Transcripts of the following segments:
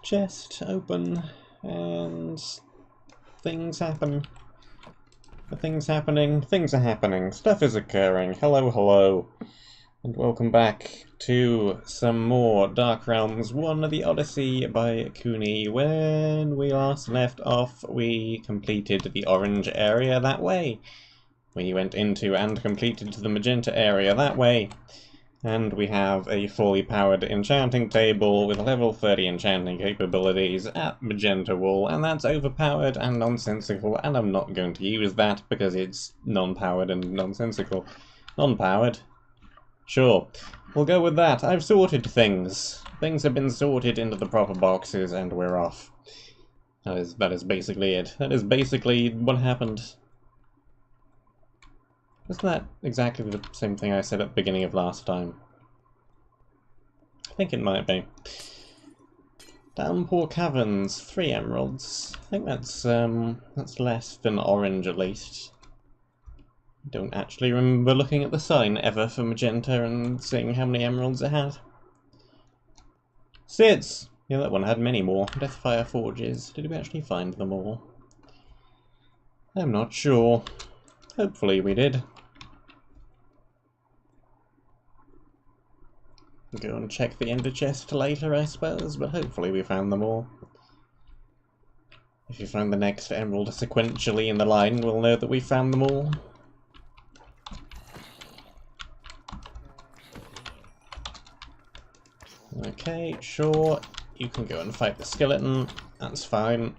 Chest open, and things happen. Things happening, things are happening, stuff is occurring. Hello, hello, and welcome back to some more Dark Realms 1 of the Odyssey by Kunii. When we last left off, we completed the orange area that way. We went into and completed the magenta area that way. And we have a fully powered enchanting table with level 30 enchanting capabilities at magenta wool, and that's overpowered and nonsensical, and I'm not going to use that because it's non-powered and nonsensical. Non-powered? Sure. We'll go with that. I've sorted things. Things have been sorted into the proper boxes, and we're off. That is basically it. That is basically what happened. Isn't that exactly the same thing I said at the beginning of last time? I think it might be. Downpour Caverns, 3 emeralds. I think that's less than orange at least. I don't actually remember looking at the sign ever for magenta and seeing how many emeralds it had. Sits! Yeah, that one had many more. Deathfire Forges. Did we actually find them all? I'm not sure. Hopefully we did. Go and check the ender chest later, I suppose, but hopefully we found them all. If you find the next emerald sequentially in the line, we'll know that we found them all. Okay, sure. You can go and fight the skeleton. That's fine.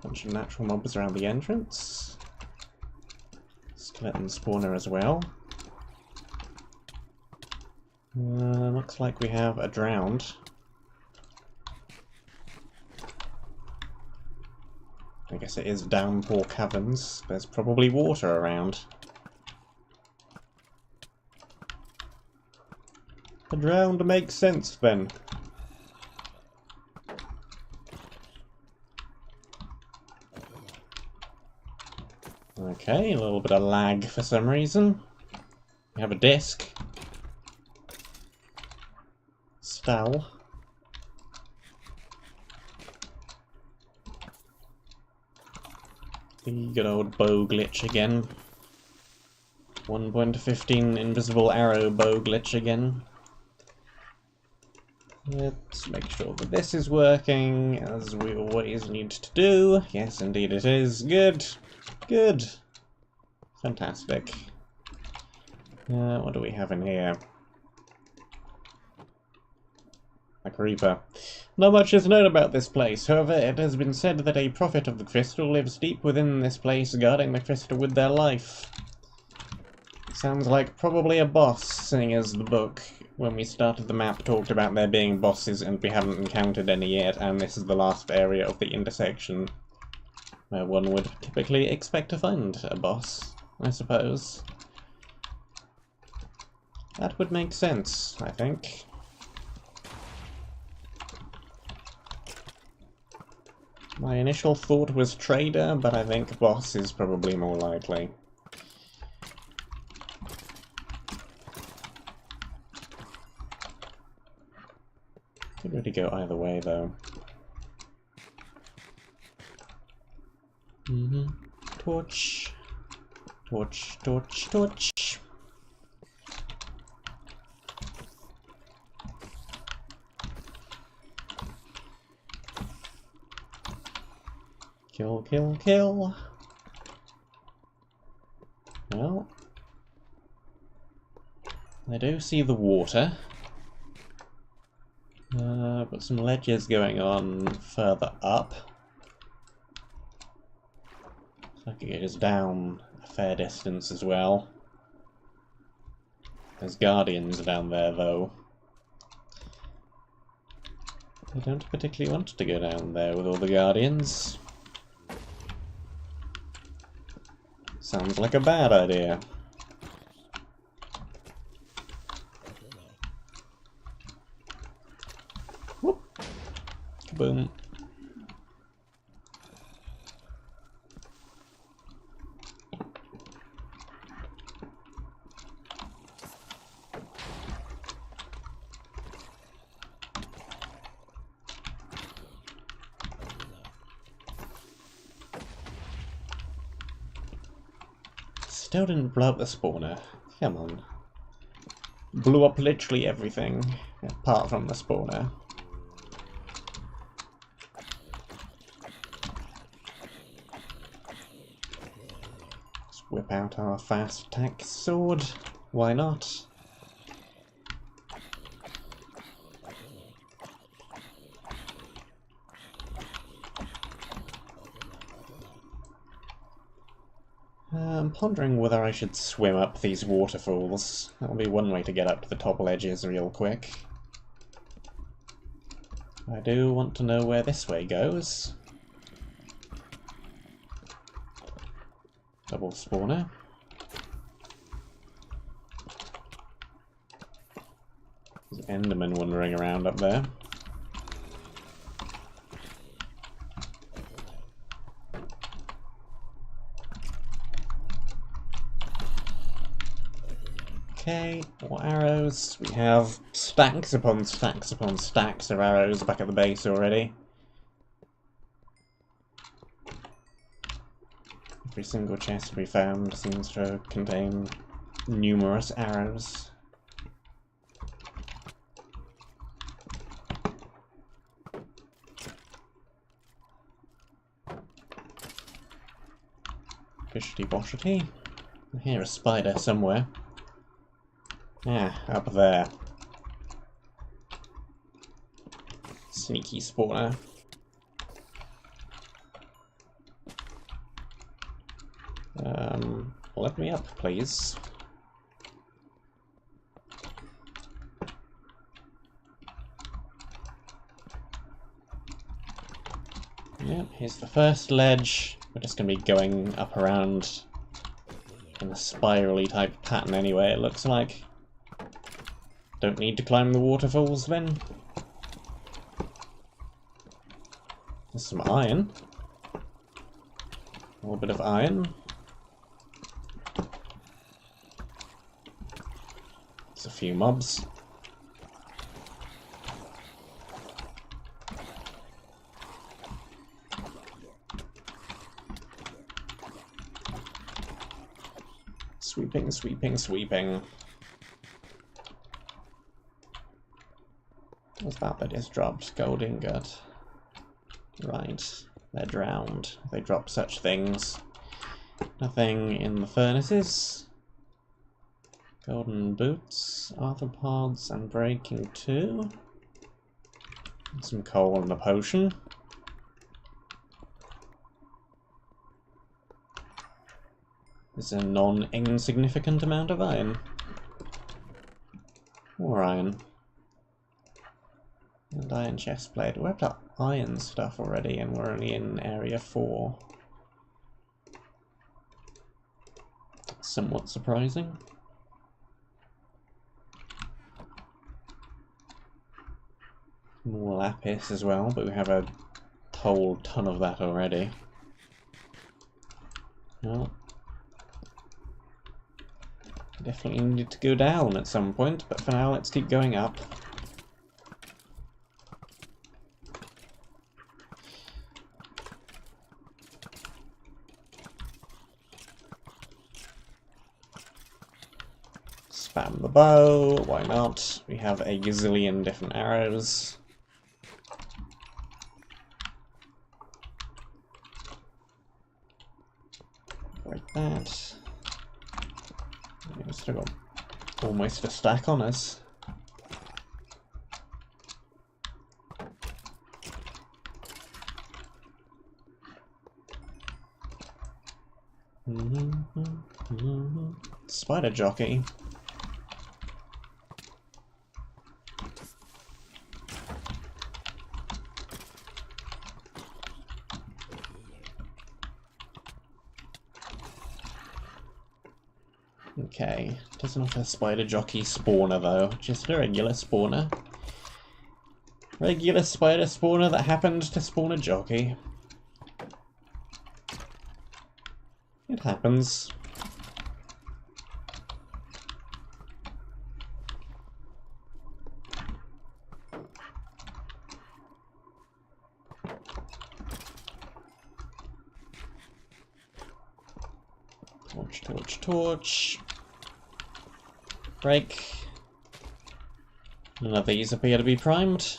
Bunch of natural mobs around the entrance. Skeleton spawner as well. Looks like we have a drowned. I guess it is Downpour Caverns. There's probably water around. A drowned makes sense then. Okay, a little bit of lag for some reason. We have a disc. Stall. The good old bow glitch again. 1.15 invisible arrow bow glitch again. Let's make sure that this is working, as we always need to do. Yes, indeed it is. Good. Good. Fantastic. What do we have in here? A creeper. Not much is known about this place, however it has been said that a prophet of the crystal lives deep within this place, guarding the crystal with their life. Sounds like probably a boss, seeing as the book, when we started the map, talked about there being bosses and we haven't encountered any yet, and this is the last area of the intersection where one would typically expect to find a boss, I suppose. That would make sense, I think. My initial thought was trader, but I think boss is probably more likely. Could really go either way, though. Torch. Torch, torch, torch. Kill, kill, kill. Well, I do see the water. But some ledges going on further up. So I could get us down a fair distance as well. There's guardians down there, though. I don't particularly want to go down there with all the guardians. Sounds like a bad idea. Whoop. Kaboom. still didn't blow up the spawner. Come on. Blew up literally everything, apart from the spawner. Let's whip out our fast attack sword. Why not? I'm pondering whether I should swim up these waterfalls. That'll be one way to get up to the top ledges real quick. I do want to know where this way goes. Double spawner. There's an Enderman wandering around up there. Okay, more arrows. We have stacks upon stacks upon stacks of arrows back at the base already. Every single chest we found seems to contain numerous arrows. Bishety boshety. I hear a spider somewhere. Ah, up there. Sneaky spawner. Let me up, please. Yep, here's the first ledge. We're just going to be going up around in a spirally type pattern anyway, it looks like. Don't need to climb the waterfalls then. There's some iron. A little bit of iron. There's a few mobs. Sweeping, sweeping, sweeping. What's that that just dropped? Gold ingot. Right. They're drowned. They drop such things. Nothing in the furnaces. Golden boots, arthropods, and breaking 2. Some coal and a potion. There's a non-insignificant amount of iron. More iron. And iron chestplate. We're up to iron stuff already, and we're only in area 4. Somewhat surprising. More lapis as well, but we have a whole ton of that already. Well, definitely need to go down at some point, but for now let's keep going up. Spam the bow, why not? We have a gazillion different arrows. Like that. We've still got almost a stack on us. Spider jockey. Okay, doesn't have a spider jockey spawner though, just a regular spawner. Regular spider spawner that happened to spawn a jockey. It happens. Torch, torch, torch. Break. None of these appear to be primed.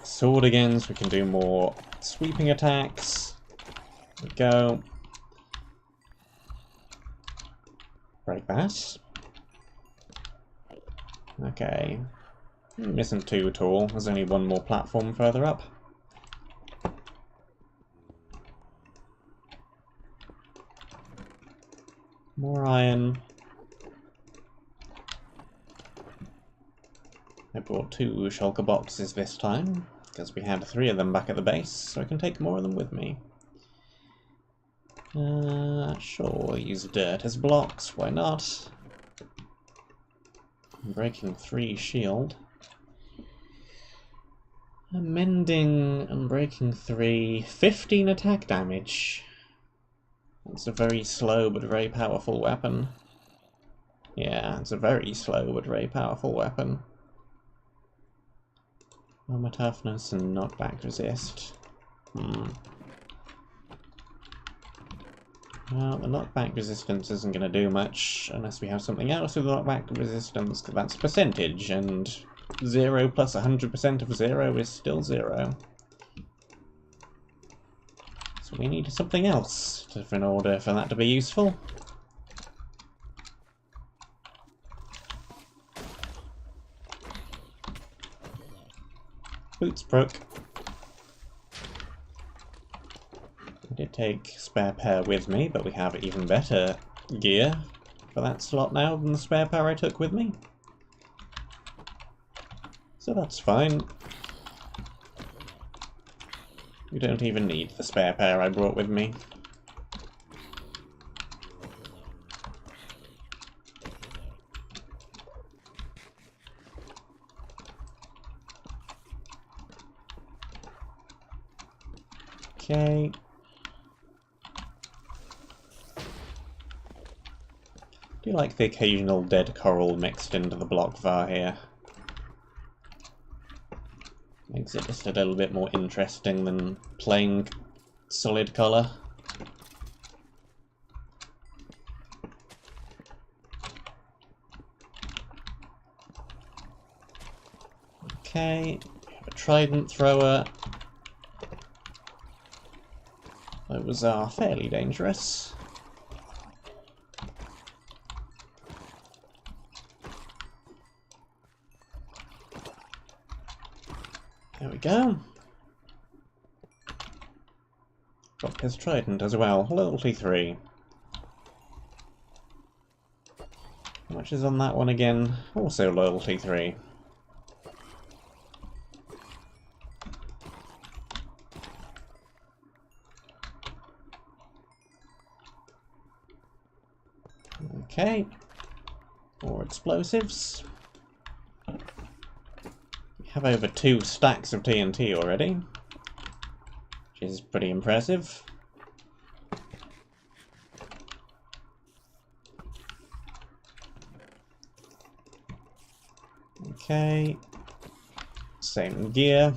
Sword again, so we can do more sweeping attacks. There we go. Break that. Okay. Isn't too tall. There's only one more platform further up. More iron. I brought 2 shulker boxes this time, because we had 3 of them back at the base, so I can take more of them with me. Sure, use dirt as blocks, why not? I'm breaking 3 shield. Mending and breaking 3, 15 attack damage. It's a very slow but very powerful weapon. Yeah, it's a very slow but very powerful weapon. Armor toughness and knockback resist. Well, the knockback resistance isn't going to do much unless we have something else with knockback resistance, because that's percentage, and 0 plus 100% of 0 is still 0. So we need something else in order for that to be useful. Boots broke. I did take spare pair with me, but we have even better gear for that slot now than the spare pair I took with me. So that's fine. We don't even need the spare pair I brought with me. Okay. Do you like the occasional dead coral mixed into the block var here? Makes it just a little bit more interesting than plain solid colour. Okay, we have a trident thrower. Those are fairly dangerous. There we go. Got his trident as well, loyalty 3. How much is on that one again? Also loyalty 3. Okay. More explosives. We have over 2 stacks of TNT already, which is pretty impressive. Okay. Same gear.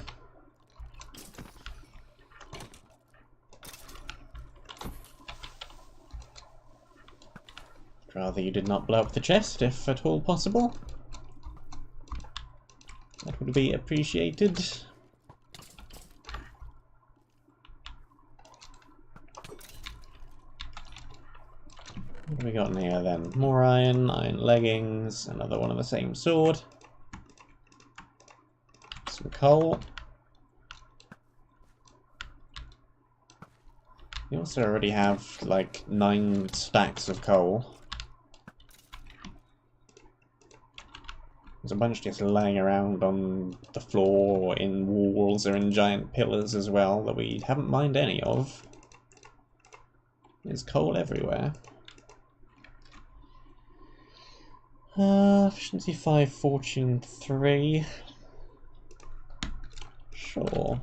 Rather you did not blow up the chest, if at all possible. That would be appreciated. What have we got in here then? More iron, iron leggings, another one of the same sword. Some coal. We also already have like 9 stacks of coal. There's a bunch just laying around on the floor, or in walls, or in giant pillars as well, that we haven't mined any of. There's coal everywhere. Efficiency 5, fortune 3. Sure.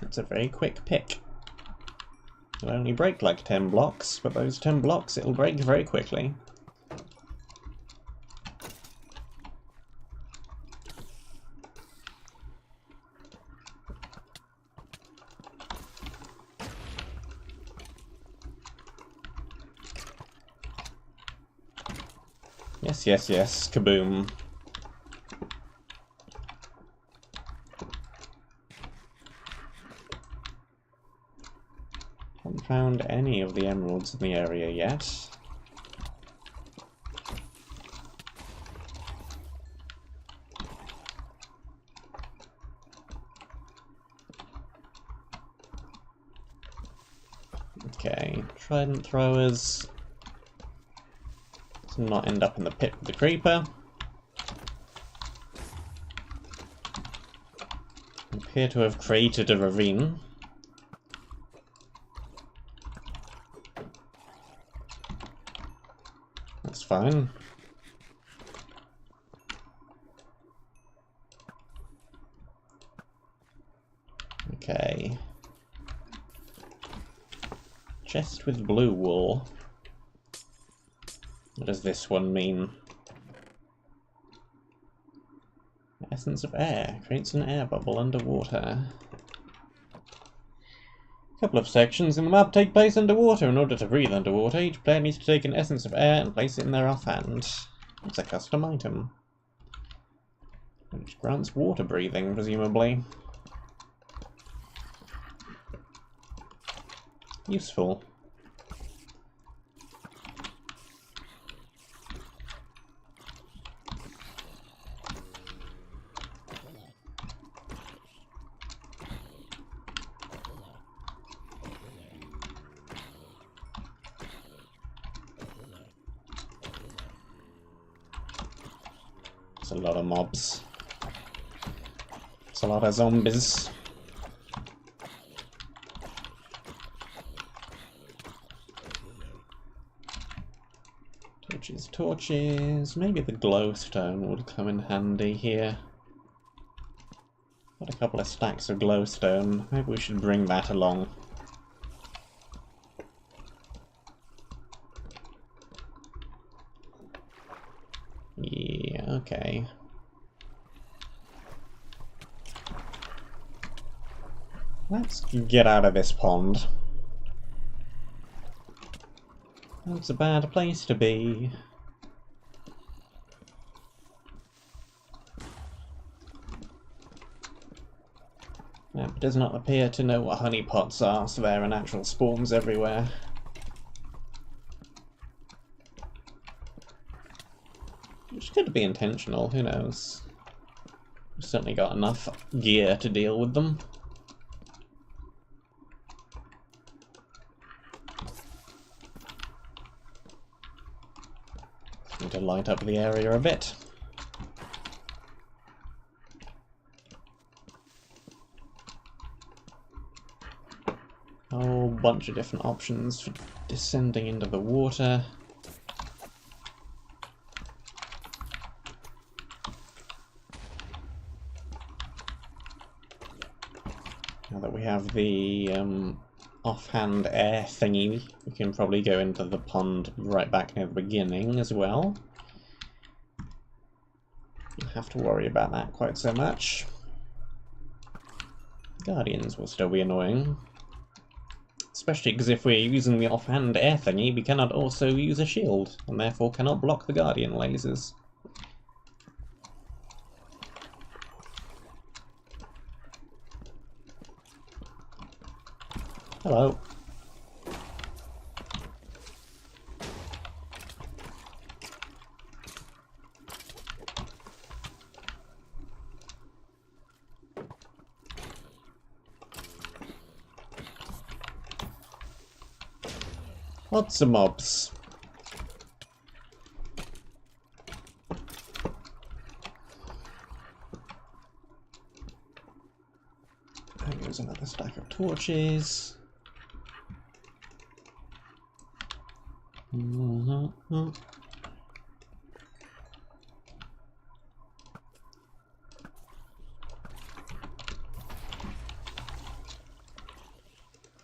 It's a very quick pick. It'll only break like 10 blocks, but those 10 blocks it'll break very quickly. Yes, yes, yes, kaboom. Haven't found any of the emeralds in the area yet. Okay, trident throwers. To not end up in the pit with the creeper. Appear to have created a ravine. That's fine. Okay. Chest with blue wool. What does this one mean? Essence of air. Creates an air bubble underwater. A couple of sections in the map take place underwater. In order to breathe underwater, each player needs to take an essence of air and place it in their offhand. It's a custom item. Which grants water breathing, presumably. Useful. It's a lot of mobs. It's a lot of zombies. Torches, torches. Maybe the glowstone would come in handy here. Got a couple of stacks of glowstone. Maybe we should bring that along. Yeah, okay. Let's get out of this pond. That's a bad place to be. Map does not appear to know what honeypots are, so there are natural spawns everywhere. Which could be intentional, who knows. We've certainly got enough gear to deal with them. Need to light up the area a bit. A whole bunch of different options for descending into the water. Now that we have the offhand air thingy, we can probably go into the pond right back near the beginning as well. Don't have to worry about that quite so much. Guardians will still be annoying. Especially because if we're using the offhand air thingy, we cannot also use a shield, and therefore cannot block the Guardian lasers. Hello. Lots of mobs. There's another stack of torches.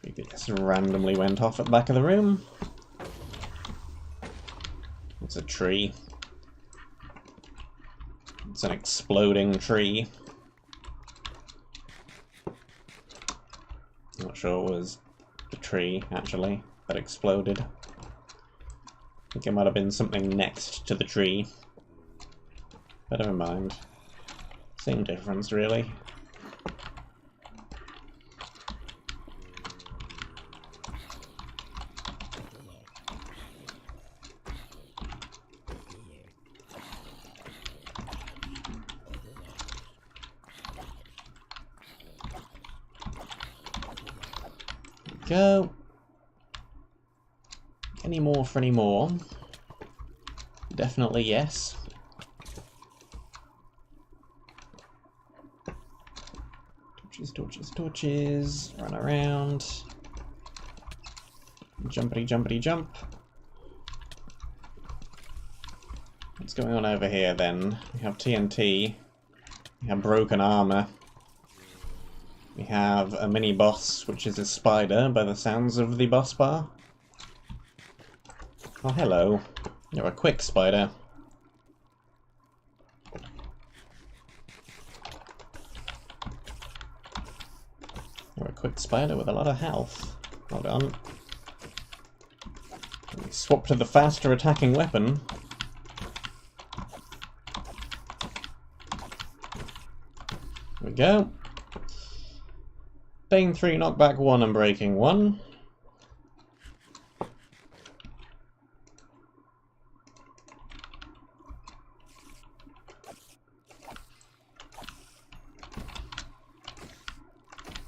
Creepy just randomly went off at the back of the room. It's a tree. It's an exploding tree. Not sure it was the tree, actually, that exploded. I think it might have been something next to the tree. But never mind. Same difference, really. Go. Any more for any more? Definitely yes. Torches, torches, torches. Run around. Jumpity, jumpity, jump. What's going on over here then? We have TNT. We have broken armor. We have a mini-boss, which is a spider, by the sounds of the boss bar. Oh, hello. You're a quick spider. You're a quick spider with a lot of health. Hold on. We swap to the faster attacking weapon. There we go. Bane 3, knockback 1 and breaking 1.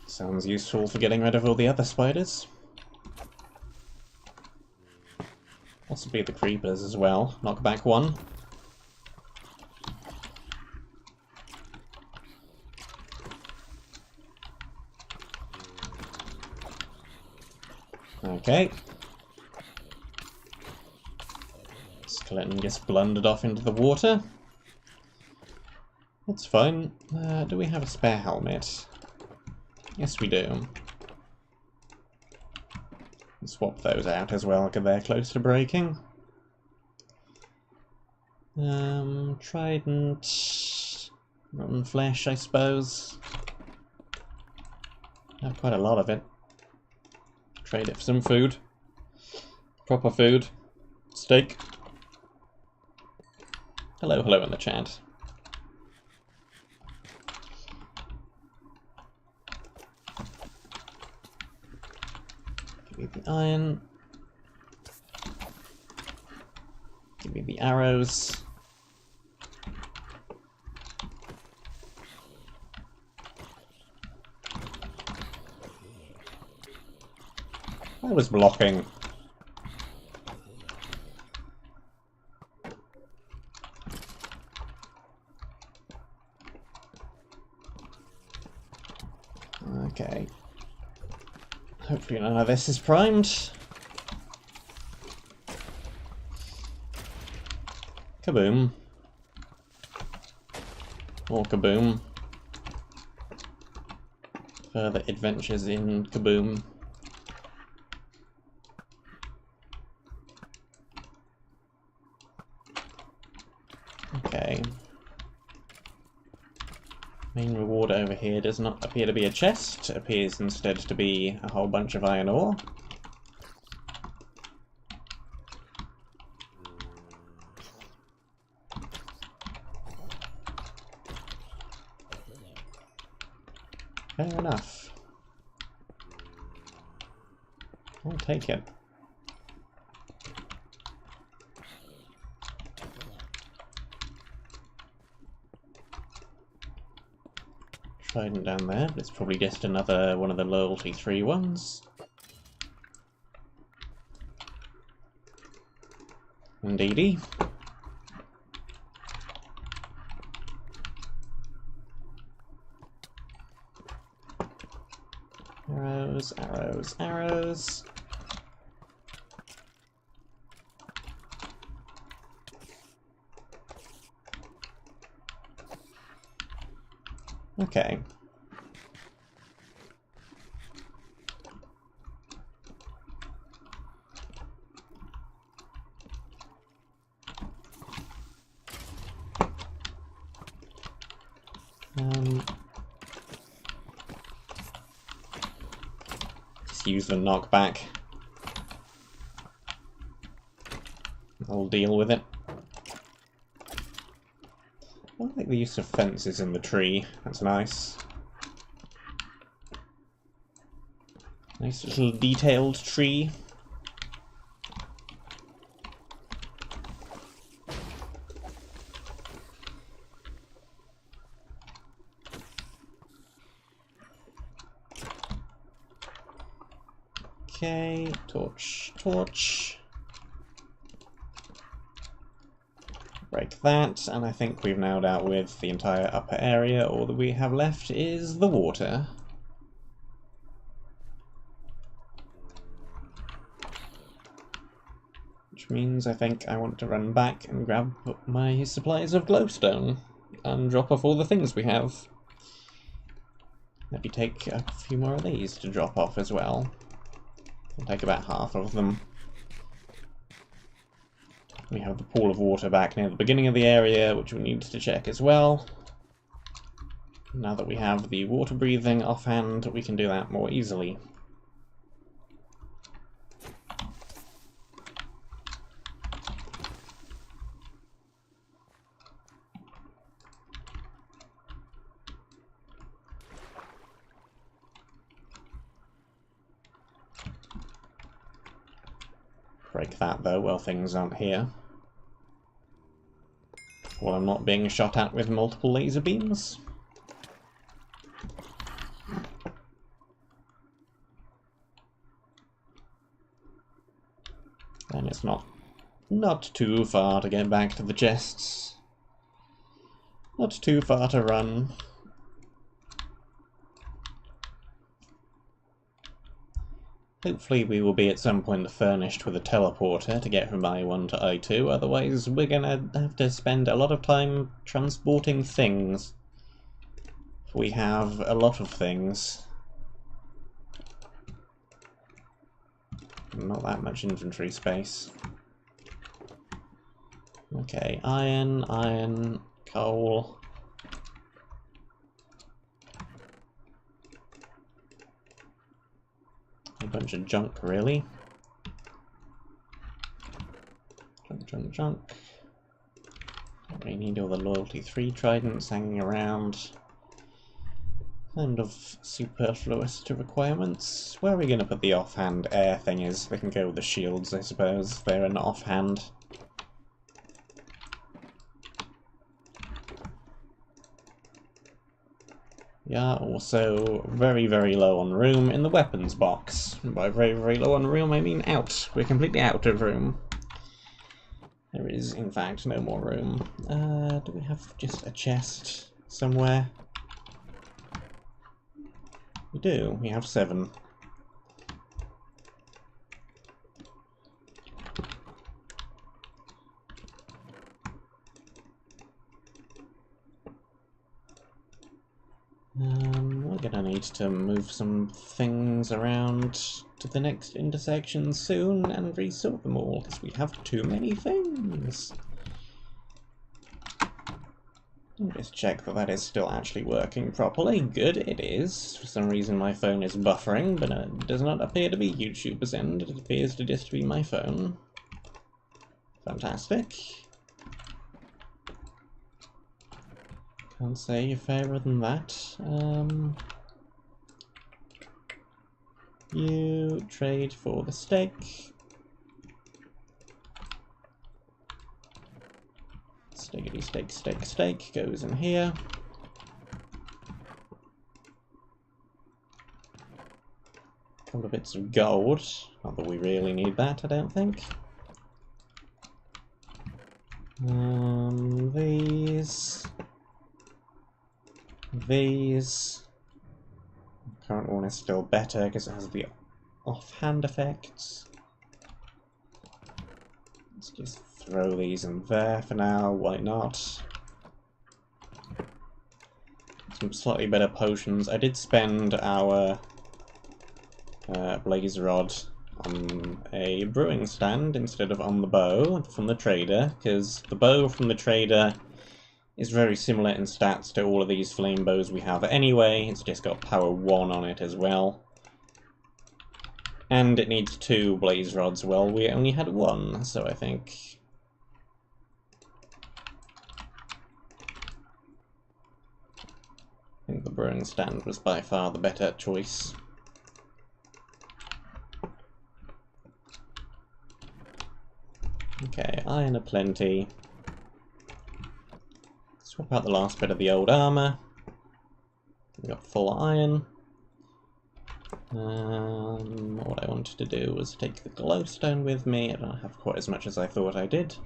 Sounds useful for getting rid of all the other spiders. Possibly the creepers as well. Knockback 1. Okay. Skeleton gets blundered off into the water. That's fine. Do we have a spare helmet? Yes, we do. We'll swap those out as well, because they're close to breaking. Trident... rotten flesh, I suppose. I have quite a lot of it. Trade it for some food. Proper food. Steak. Hello, hello in the chat. Give me the iron. Give me the arrows. I was blocking. Okay. Hopefully none of this is primed. Kaboom. Or kaboom. Further adventures in Kaboom. Okay. Main reward over here does not appear to be a chest. It appears instead to be a whole bunch of iron ore. Fair enough. I'll take it. Trident down there, but it's probably just another one of the loyalty 3 ones. Indeedy. Arrows, arrows, arrows. Okay. just use the knockback. I'll deal with it. I like the use of fences in the tree. That's nice. Nice little detailed tree. Okay, torch, torch. Break that, and I think we've now dealt with the entire upper area. All that we have left is the water. Which means I think I want to run back and grab my supplies of glowstone and drop off all the things we have. Maybe take a few more of these to drop off as well. I'll take about half of them. We have the pool of water back near the beginning of the area, which we need to check as well. Now that we have the water breathing offhand, we can do that more easily. Break that though while things aren't here. While I'm not being shot at with multiple laser beams. And it's not too far to get back to the chests. Not too far to run. Hopefully we will be at some point furnished with a teleporter to get from I1 to I2, otherwise we're gonna have to spend a lot of time transporting things. We have a lot of things. Not that much inventory space. Okay, iron, iron, coal. A bunch of junk, really. Junk, junk, junk. Don't really need all the Loyalty 3 tridents hanging around. Kind of superfluous to requirements. Where are we going to put the offhand air thingers? They can go with the shields, I suppose. They're an offhand. We are also very, very low on room in the weapons box. And by very, very low on room, I mean out. We're completely out of room. There is, in fact, no more room. Do we have just a chest somewhere? We do. We have 7. We're gonna need to move some things around to the next intersection soon and resort them all, because we have too many things. I'll just check that that is still actually working properly. Good, it is. For some reason my phone is buffering, but it does not appear to be YouTuber's end. It appears to just be my phone. Fantastic. Can't say fairer than that. You trade for the steak. Steakity steak, steak, steak goes in here. A couple of bits of gold. Not that we really need that, I don't think. These. The current one is still better because it has the offhand effects. Let's just throw these in there for now, why not? Some slightly better potions. I did spend our blaze rod on a brewing stand instead of on the bow from the trader, because the bow from the trader is very similar in stats to all of these flame bows we have anyway. It's just got power 1 on it as well. And it needs 2 blaze rods. Well, we only had 1, so I think the brewing stand was by far the better choice. Okay, iron aplenty. Swap out the last bit of the old armour. We got full iron. What I wanted to do was take the glowstone with me. I don't have quite as much as I thought I did.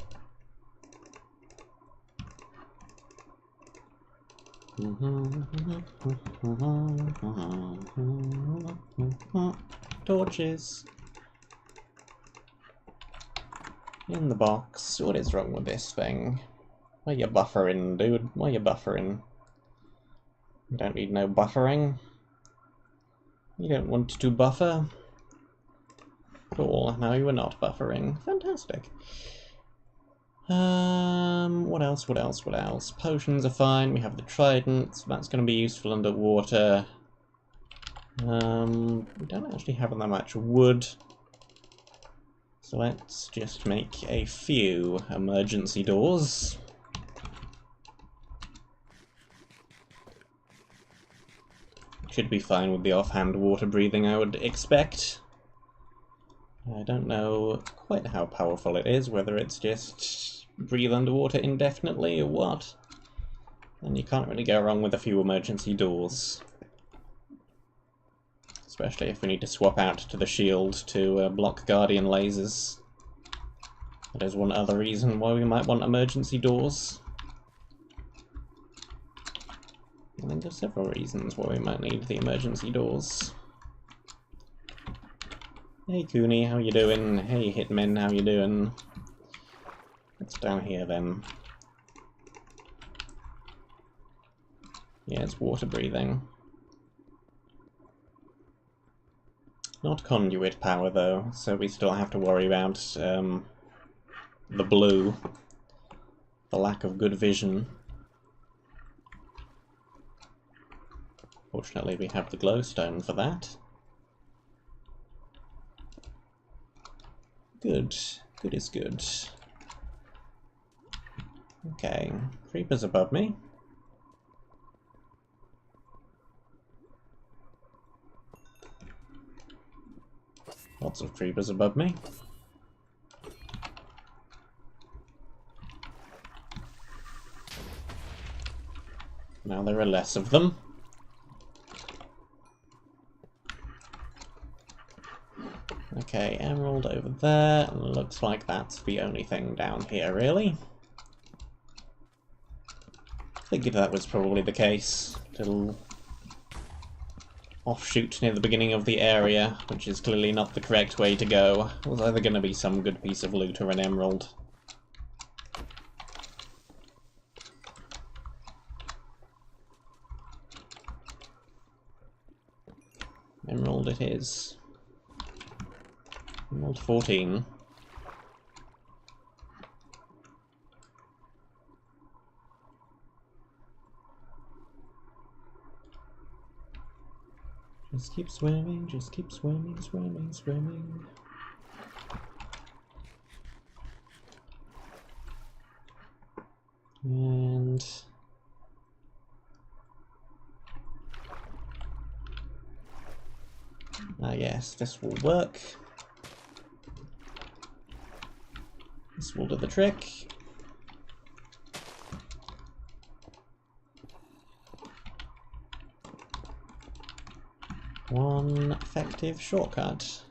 Torches. In the box. What is wrong with this thing? Why you buffering, dude? Why you buffering? You don't need no buffering. You don't want to buffer. Cool, now you are not buffering. Fantastic. What else, what else, what else? Potions are fine, we have the trident, so that's going to be useful underwater. We don't actually have that much wood. So let's just make a few emergency doors. Should be fine with the offhand water breathing, I would expect. I don't know quite how powerful it is, whether it's just breathe underwater indefinitely or what. And you can't really go wrong with a few emergency doors. Especially if we need to swap out to the shield to block guardian lasers. That is one other reason why we might want emergency doors. I think there's several reasons why we might need the emergency doors. Hey Kunii, how you doing? Hey Hitmen, how you doing? What's down here then? Yeah, it's water breathing. Not conduit power though, so we still have to worry about the blue. The lack of good vision. Fortunately, we have the glowstone for that. Good. Good is good. Okay, creepers above me. Lots of creepers above me. Now there are less of them. Okay, emerald over there, and looks like that's the only thing down here, really. Figured that was probably the case. Little offshoot near the beginning of the area, which is clearly not the correct way to go. It was either going to be some good piece of loot or an emerald. Emerald it is. Emerald 14. Just keep swimming, just keep swimming, swimming, swimming. And yes, this will work. This will do the trick. One effective shortcut.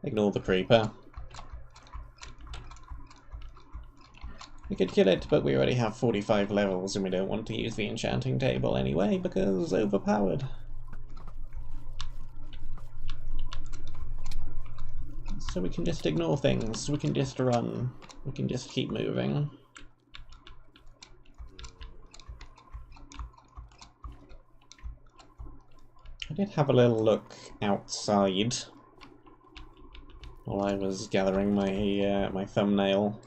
Ignore the creeper. We could kill it, but we already have 45 levels and we don't want to use the enchanting table anyway because overpowered. So we can just ignore things, we can just run, we can just keep moving. I did have a little look outside while I was gathering my my thumbnail.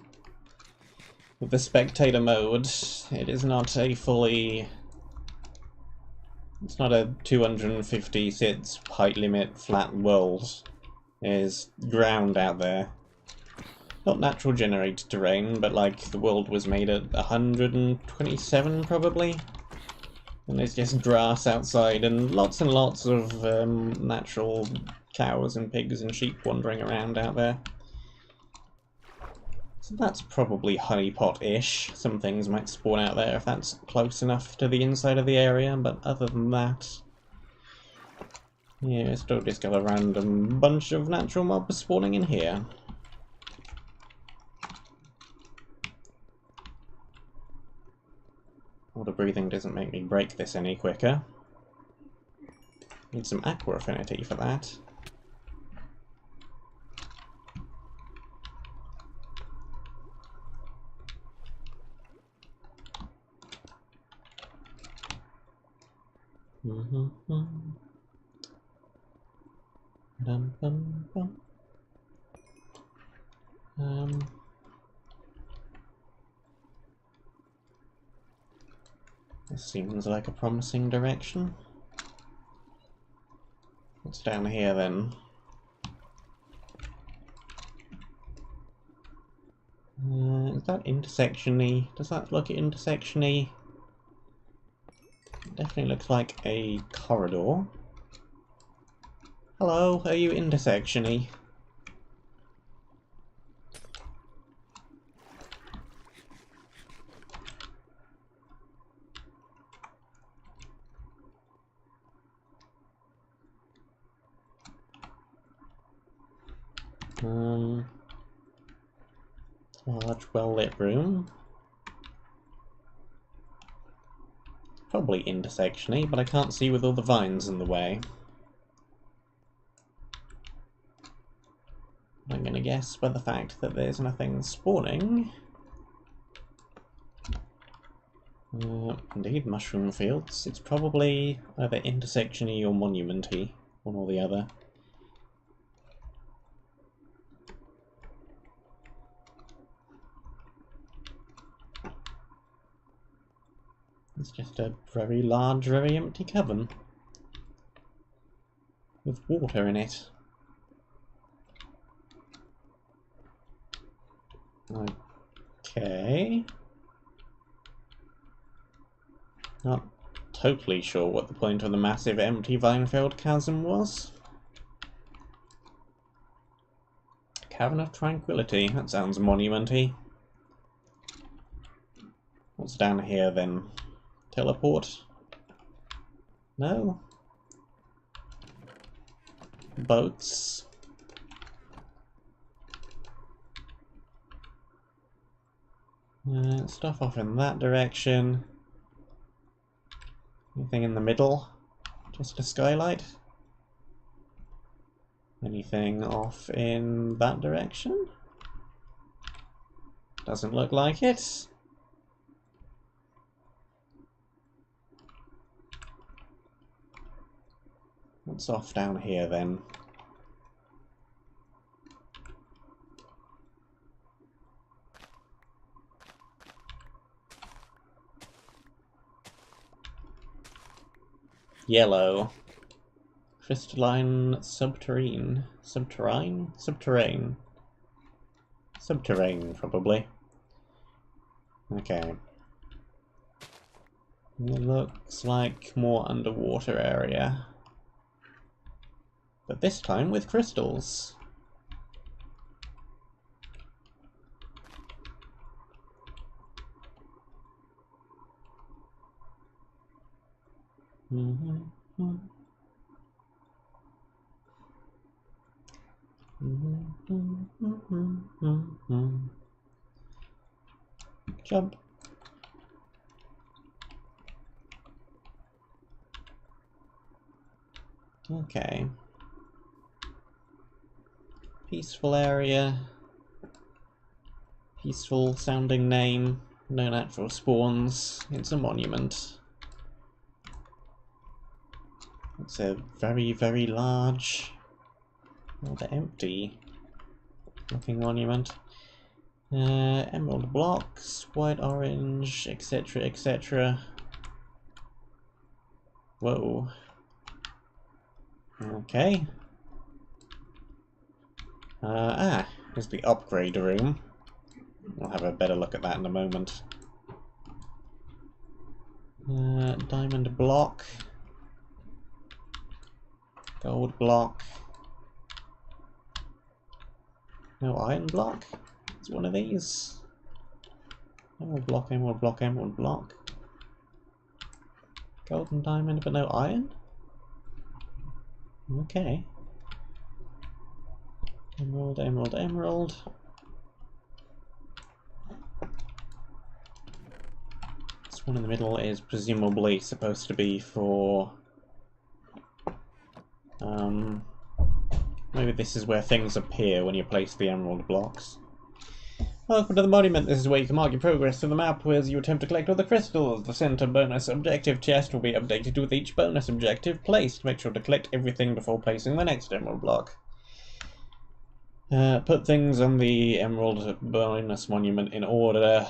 With the spectator mode, it is not a fully It's not a 250 sits height limit flat world. There's ground out there. Not natural generated terrain, but like the world was made at 127 probably. And there's just grass outside and lots of natural cows and pigs and sheep wandering around out there. So that's probably honeypot-ish. Some things might spawn out there if that's close enough to the inside of the area, but other than that... yeah, still just got a random bunch of natural mobs spawning in here. Water breathing doesn't make me break this any quicker. Need some aqua affinity for that. This seems like a promising direction. What's down here then? Is that intersection-y? Does that look intersection-y? Definitely looks like a corridor. Hello, are you intersection-y? Large, well-lit room. Probably intersection-y, but I can't see with all the vines in the way. I'm gonna guess by the fact that there's nothing spawning. Indeed, mushroom fields. It's probably either intersection-y or monument-y, one or the other. It's just a very large, very empty cavern with water in it. Okay. Not totally sure what the point of the massive empty vine-filled chasm was. Cavern of Tranquility, that sounds monument-y. What's down here then? Teleport? No? Boats? Stuff off in that direction. Anything in the middle? Just a skylight? Anything off in that direction? Doesn't look like it. What's off down here then? Yellow. Crystalline subterrane. Subterrane? Subterrane. Subterrane, probably. Okay. It looks like more underwater area. But this time with crystals. Jump. Okay. Peaceful area. Peaceful sounding name. No natural spawns. It's a monument. It's a very, very large, rather empty looking monument. Emerald blocks, white, orange, etc., etc. Whoa. Okay. Here's the upgrade room. We'll have a better look at that in a moment. Diamond block. Gold block. No iron block? It's one of these. Emerald block, emerald block, emerald block. Gold and diamond, but no iron? Okay. Emerald, emerald, emerald. This one in the middle is presumably supposed to be for... maybe this is where things appear when you place the emerald blocks. Welcome to the monument. This is where you can mark your progress to the map as you attempt to collect all the crystals. The center bonus objective chest will be updated with each bonus objective placed. Make sure to collect everything before placing the next emerald block. Put things on the emerald bonus monument in order.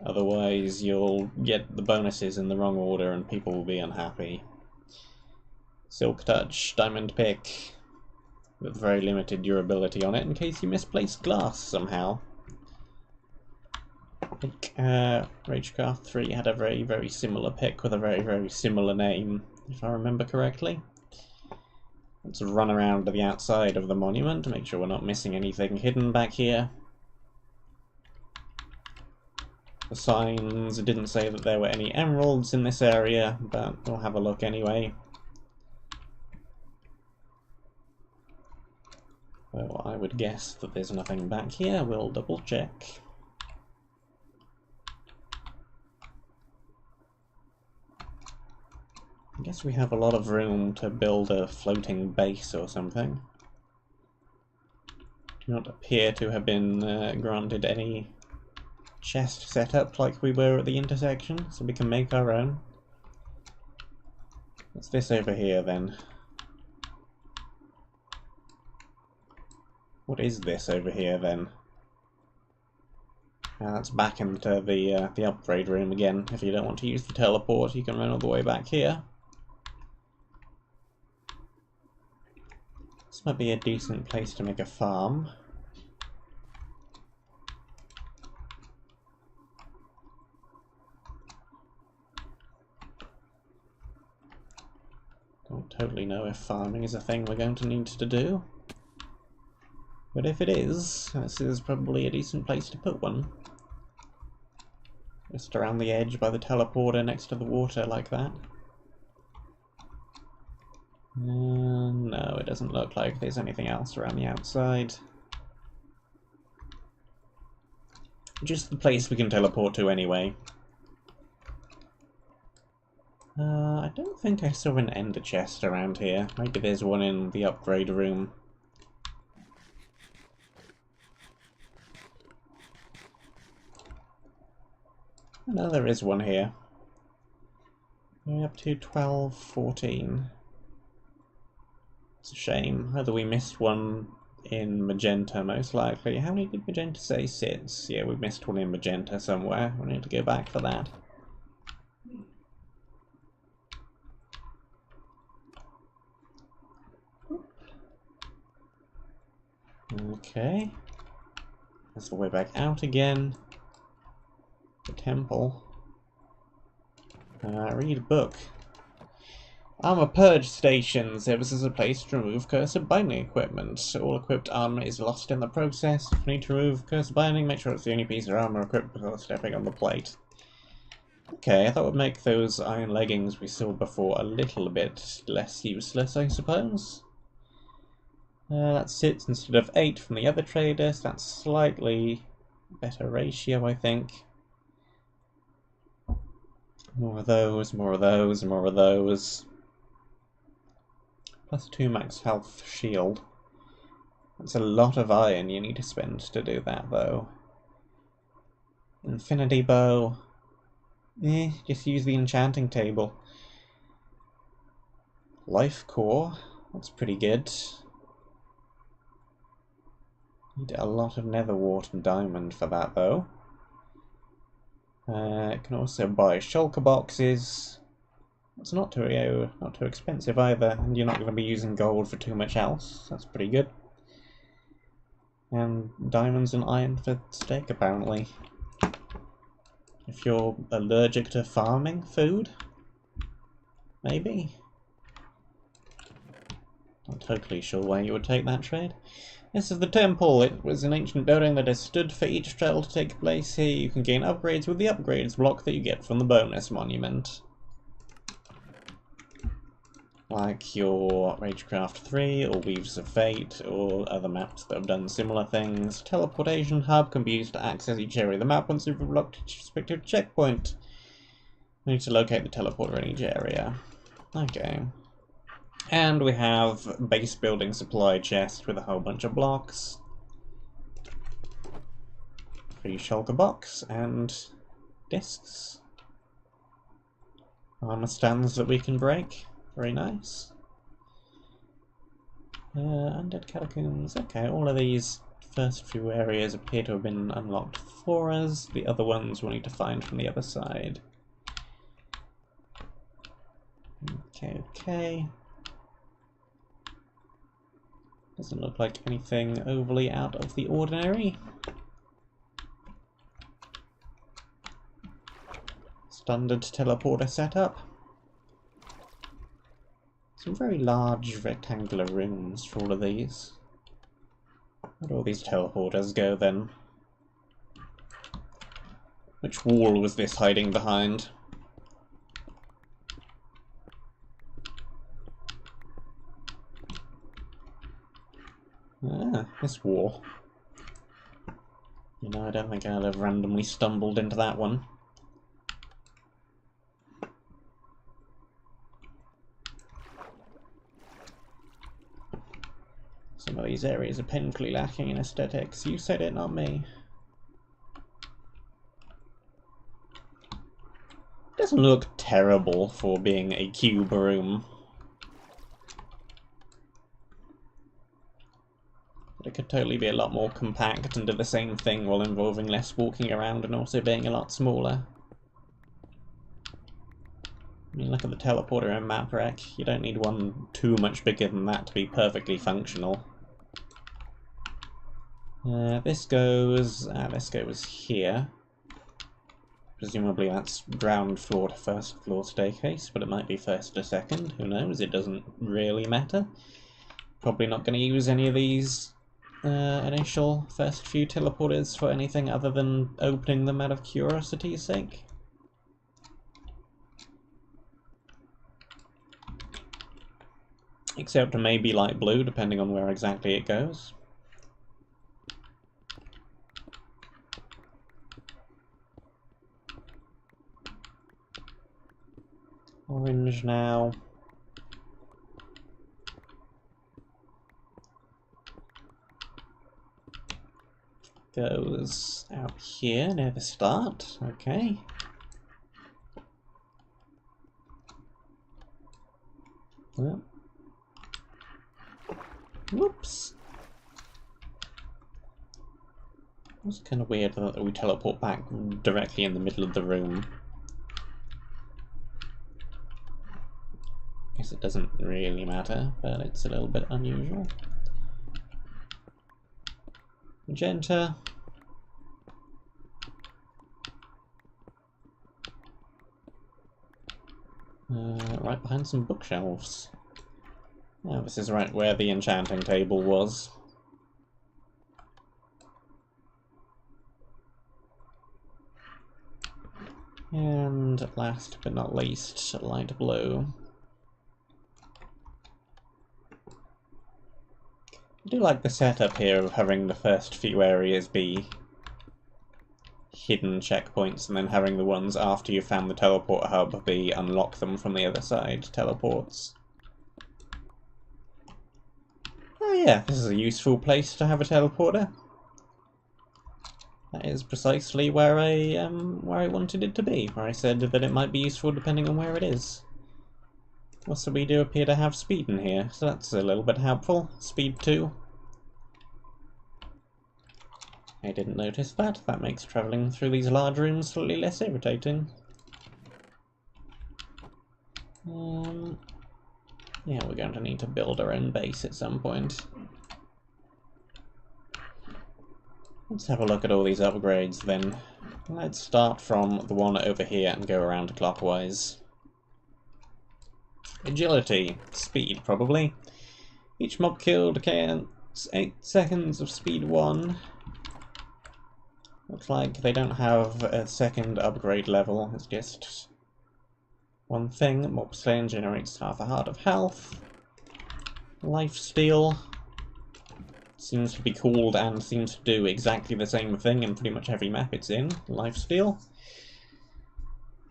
Otherwise you'll get the bonuses in the wrong order and people will be unhappy. Silk touch, diamond pick, with very limited durability on it in case you misplace glass somehow. I think Ragecraft 3 had a very, very similar pick with a very, very similar name, if I remember correctly. Let's run around to the outside of the monument to make sure we're not missing anything hidden back here. The signs didn't say that there were any emeralds in this area, but we'll have a look anyway. So I would guess that there's nothing back here. We'll double check. I guess we have a lot of room to build a floating base or something. Do not appear to have been granted any chest setup like we were at the intersection, so we can make our own. What's this over here then? What is this over here then? That's back into the upgrade room again. If you don't want to use the teleport, you can run all the way back here. This might be a decent place to make a farm. Don't totally know if farming is a thing we're going to need to do. But if it is, this is probably a decent place to put one. Just around the edge by the teleporter next to the water like that. No, it doesn't look like there's anything else around the outside. Just the place we can teleport to anyway. I don't think I saw an ender chest around here. Maybe there's one in the upgrade room. No, there is one here. Going up to 12, 14. It's a shame. Either we missed one in magenta, most likely. How many did magenta say? 6. Yeah, we missed one in magenta somewhere. We need to go back for that. Okay. That's the way back out again. The temple. Read a book. Armor purge station. Services a place to remove cursor binding equipment. All equipped armor is lost in the process. If you need to remove cursor binding, make sure it's the only piece of armor equipped before stepping on the plate. Okay, I thought it would make those iron leggings we saw before a little bit less useless, I suppose. That's 6 instead of 8 from the other traders. That's slightly better ratio, I think. More of those, more of those, more of those. Plus 2 max health shield. That's a lot of iron you need to spend to do that, though. Infinity bow. Just use the enchanting table. Life core. That's pretty good. Need a lot of nether wart and diamond for that, though. Can also buy shulker boxes. It's not too expensive either, and you're not going to be using gold for too much else. That's pretty good. And diamonds and iron for steak, apparently. If you're allergic to farming food, maybe? Not totally sure why you would take that trade. This is the temple. It was an ancient building that has stood for each trial to take place here. You can gain upgrades with the upgrades block that you get from the bonus monument. Like your Ragecraft 3 or Weaves of Fate or other maps that have done similar things. Teleportation hub can be used to access each area of the map once you've unlocked each respective checkpoint. You need to locate the teleporter in each area. Okay. And we have base building supply chest with a whole bunch of blocks. Free shulker box and discs. Armor stands that we can break. Very nice. Undead Catacombs. Okay, all of these first few areas appear to have been unlocked for us. The other ones we'll need to find from the other side. Okay. Doesn't look like anything overly out of the ordinary. Standard teleporter setup. Some very large rectangular rooms for all of these. Where do all these teleporters go then? Which wall was this hiding behind? Ah, this wall. You know, I don't think I'd have randomly stumbled into that one. Some of these areas are painfully lacking in aesthetics. You said it, not me. Doesn't look terrible for being a cube room. But it could totally be a lot more compact and do the same thing while involving less walking around and also being a lot smaller. I mean, look at the teleporter in MapRec. You don't need one too much bigger than that to be perfectly functional. This goes here. Presumably that's ground floor to first floor staircase, but it might be first to second. Who knows? It doesn't really matter. Probably not going to use any of these initial first few teleporters for anything other than opening them out of curiosity's sake. Except maybe light blue, depending on where exactly it goes. Orange now. Goes out here near the start. Okay. Well. Whoops. It's kind of weird that we teleport back directly in the middle of the room. Guess it doesn't really matter, but it's a little bit unusual. Magenta. Right behind some bookshelves. Oh, this is right where the enchanting table was. And last but not least, light blue. I do like the setup here of having the first few areas be hidden checkpoints and then having the ones after you've found the teleport hub be unlock them from the other side teleports. Oh yeah, this is a useful place to have a teleporter. That is precisely where I wanted it to be, where I said that it might be useful depending on where it is. Also, we do appear to have speed in here, so that's a little bit helpful. Speed 2. I didn't notice that. That makes travelling through these large rooms slightly less irritating. Yeah, we're going to need to build our own base at some point. Let's have a look at all these upgrades then. Let's start from the one over here and go around clockwise. Agility. Speed, probably. Each mob killed counts 8 seconds of speed 1. Looks like they don't have a second upgrade level, it's just one thing. Mob slain generates half a heart of health. Lifesteal seems to be called and seems to do exactly the same thing in pretty much every map it's in. Lifesteal.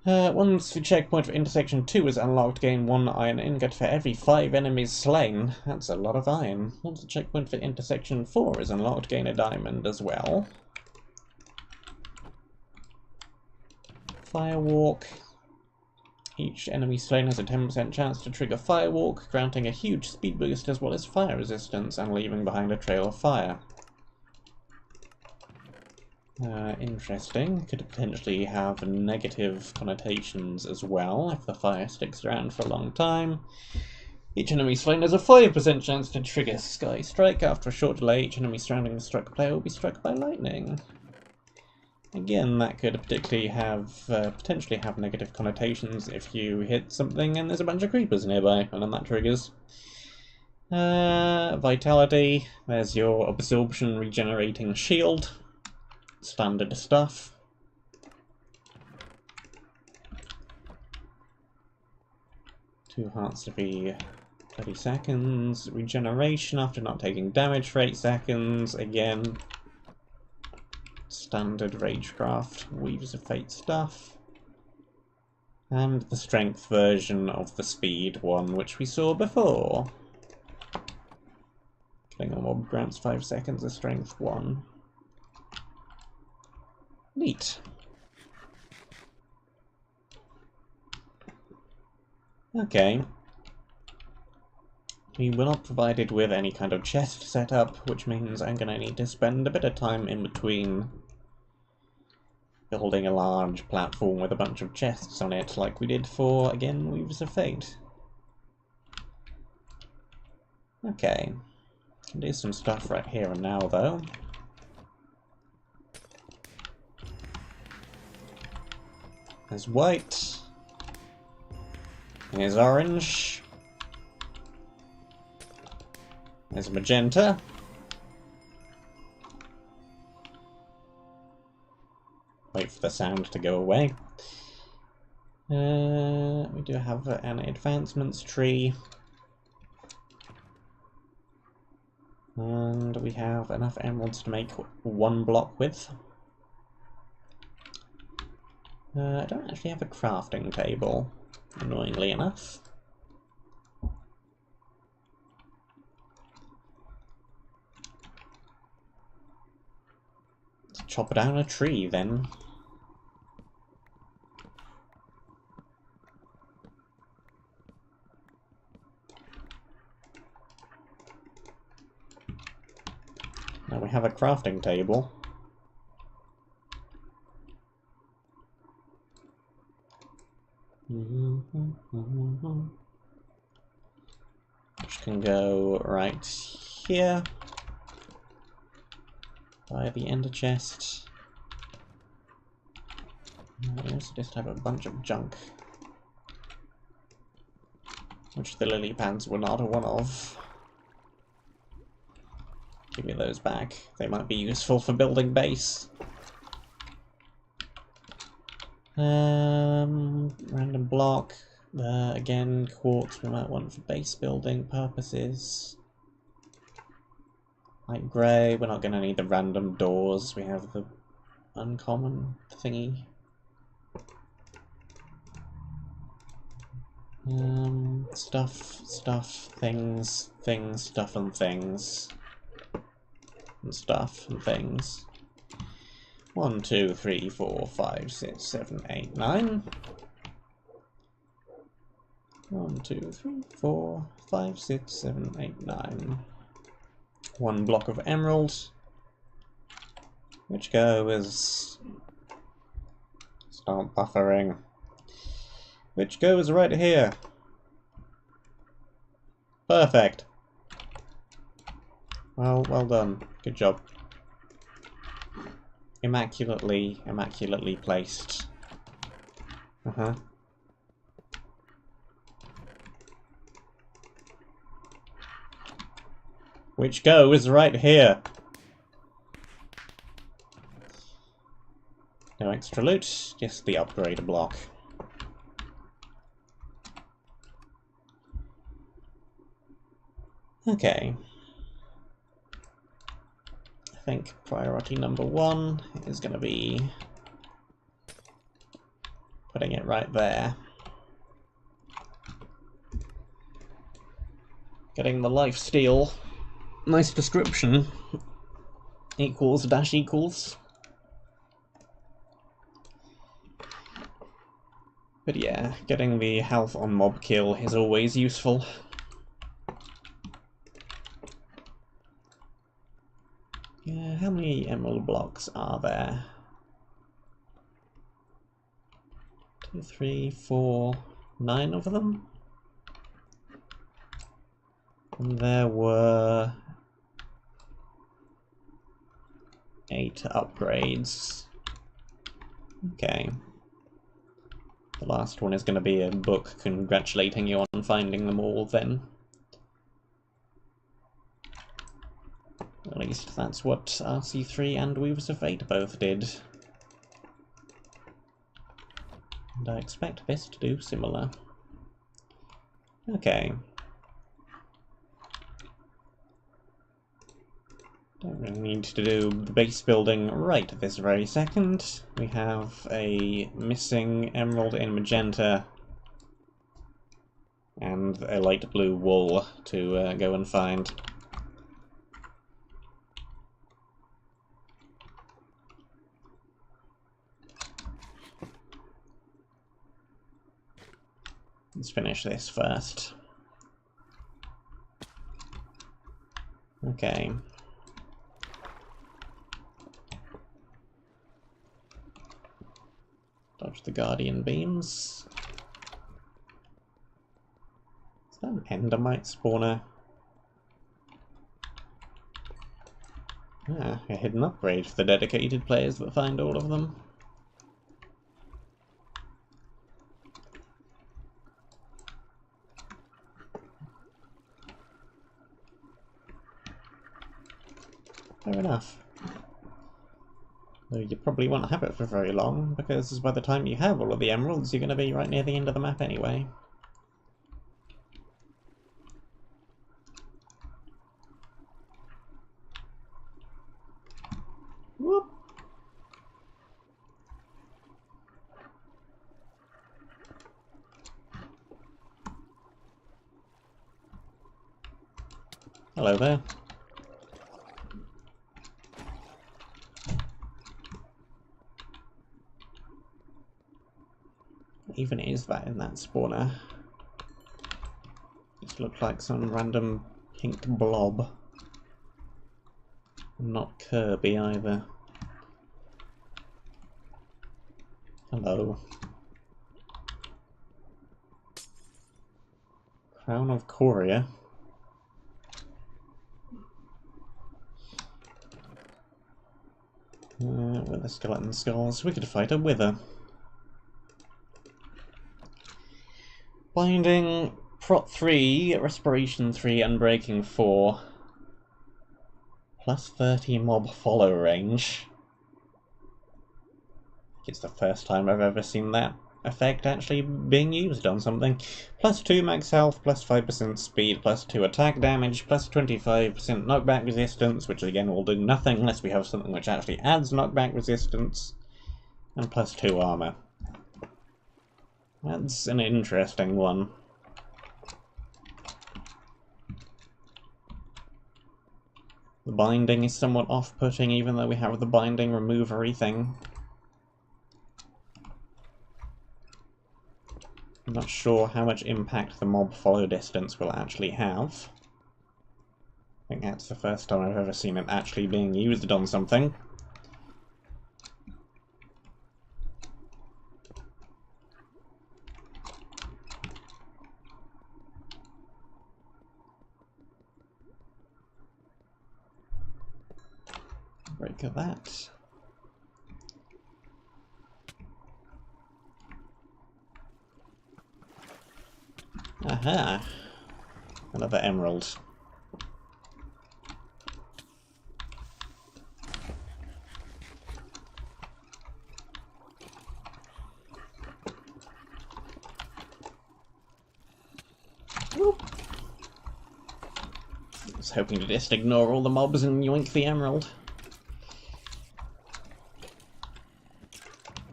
Once the checkpoint for intersection 2 is unlocked, gain 1 iron ingot for every 5 enemies slain. That's a lot of iron. Once the checkpoint for intersection 4 is unlocked, gain a diamond as well. Firewalk. Each enemy slain has a 10% chance to trigger Firewalk, granting a huge speed boost as well as fire resistance and leaving behind a trail of fire. Interesting. Could potentially have negative connotations as well if the fire sticks around for a long time. Each enemy slain has a 5% chance to trigger Sky Strike. After a short delay, each enemy surrounding the struck player will be struck by lightning. Again, that could particularly have potentially have negative connotations if you hit something and there's a bunch of creepers nearby, and then that triggers. Vitality. There's your absorption regenerating shield. Standard stuff. Two hearts every 30 seconds. Regeneration after not taking damage for 8 seconds. Again, standard Ragecraft, Weaves of Fate stuff. And the strength version of the speed one, which we saw before. Killing a mob grants 5 seconds of strength 1. Neat. Okay. We were not provided with any kind of chest setup, which means I'm going to need to spend a bit of time in between building a large platform with a bunch of chests on it, like we did for, again, Weaves of Fate. Okay. Can do some stuff right here and now, though. There's white. There's orange. There's magenta. Wait for the sound to go away. We do have an advancements tree. And we have enough emeralds to make 1 block with. I don't actually have a crafting table, annoyingly enough. Let's chop down a tree then. Now we have a crafting table. Which can go right here by the ender chest. We also just have a bunch of junk, which the lily pads were not one of. Give me those back. They might be useful for building base. Random block. Again, quartz we might want for base building purposes. Light grey, we're not going to need the random doors. We have the uncommon thingy. Stuff, things, stuff and things. And stuff and things. 1, 2, 3, 4, 5, 6, 7, 8, 9. 1, 2, 3, 4, 5, 6, 7, 8, 9. 1 block of emeralds, which goes... Start buffering. Which goes right here. Perfect. Well done. Good job. Immaculately placed. Uh-huh. Which goes right here. No extra loot, just the upgrade block. Okay. I think priority number 1 is going to be putting it right there. Getting the lifesteal. Nice description. Equals dash equals. But yeah, getting the health on mob kill is always useful. Yeah, how many emerald blocks are there? 2, 3, 4, 9 of them? And there were 8 upgrades. Okay. The last one is going to be a book congratulating you on finding them all then. At least that's what RC3 and Weavers of Fate both did. And I expect this to do similar. Okay. Don't really need to do the base building right this very second. We have a missing emerald in magenta and a light blue wool to go and find. Let's finish this first. Okay. Dodge the guardian beams. Is that an endermite spawner? Ah, a hidden upgrade for the dedicated players that find all of them. Fair enough. Though you probably won't have it for very long, because by the time you have all of the emeralds, you're going to be right near the end of the map anyway. Whoop! Hello there. What even is that in that spawner? Just looked like some random pink blob. Not Kirby either. Hello. Crown of Coria. With the skeleton skulls, we could fight a wither. Binding, Prot 3, Respiration 3, Unbreaking 4. Plus 30 mob follow range. I think it's the first time I've ever seen that effect actually being used on something. Plus 2 max health, plus 5% speed, plus 2 attack damage, plus 25% knockback resistance, which again will do nothing unless we have something which actually adds knockback resistance, and plus 2 armor. That's an interesting one. The binding is somewhat off-putting even though we have the binding removery thing. I'm not sure how much impact the mob follow distance will actually have. I think that's the first time I've ever seen it actually being used on something. break that. Aha! Another emerald. Whoop. I was hoping to just ignore all the mobs and yoink the emerald.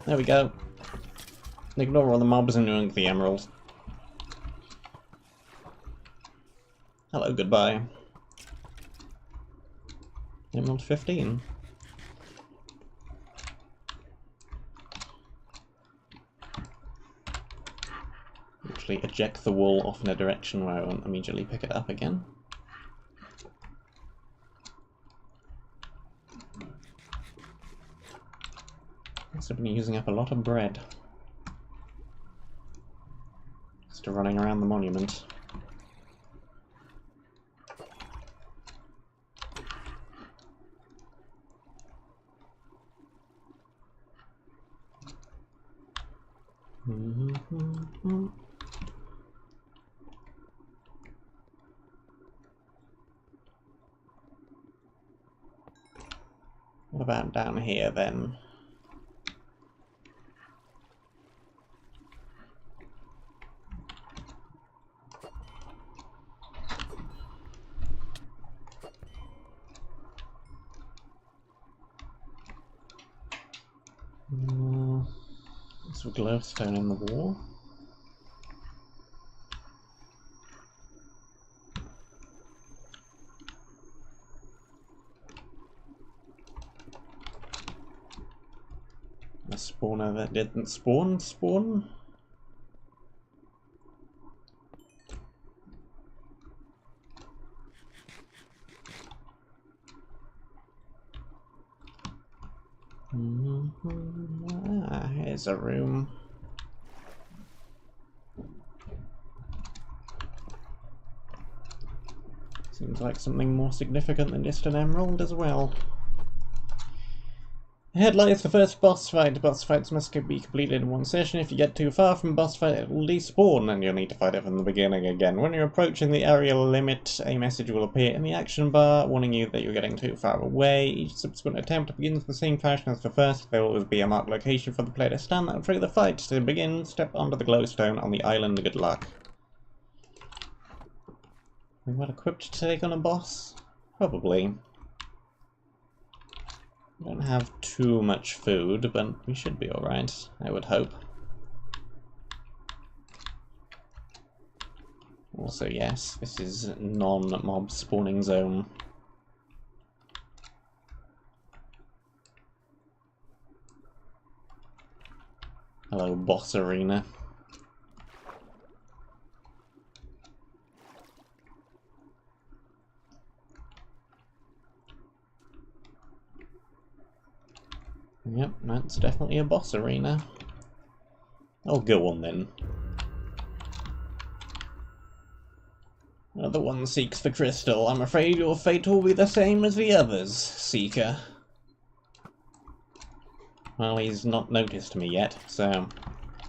There we go. Ignore all the mobs and yoink the emerald. Hello, goodbye. Emerald 15. Actually eject the wool off in a direction where I won't immediately pick it up again. Must have been using up a lot of bread. Just running around the monument. What about down here then? There's a glowstone in the wall. A spawner that didn't spawn? Ah, here's a room. Seems like something more significant than just an emerald as well. Ahead lies the first boss fight. Boss fights must be completed in one session. If you get too far from boss fight, it will despawn, and you'll need to fight it from the beginning again. When you're approaching the area limit, a message will appear in the action bar, warning you that you're getting too far away. Each subsequent attempt begins the same fashion as the first. There will always be a marked location for the player to stand that will trigger the fight. To begin, step onto the glowstone on the island. Good luck. Are we well equipped to take on a boss? Probably. We don't have too much food, but we should be alright, I would hope. Also, yes, this is non-mob spawning zone. Hello, boss arena. Yep, that's definitely a boss arena. Oh, go on then. Another one seeks the crystal. I'm afraid your fate will be the same as the others, Seeker. Well, he's not noticed me yet, so...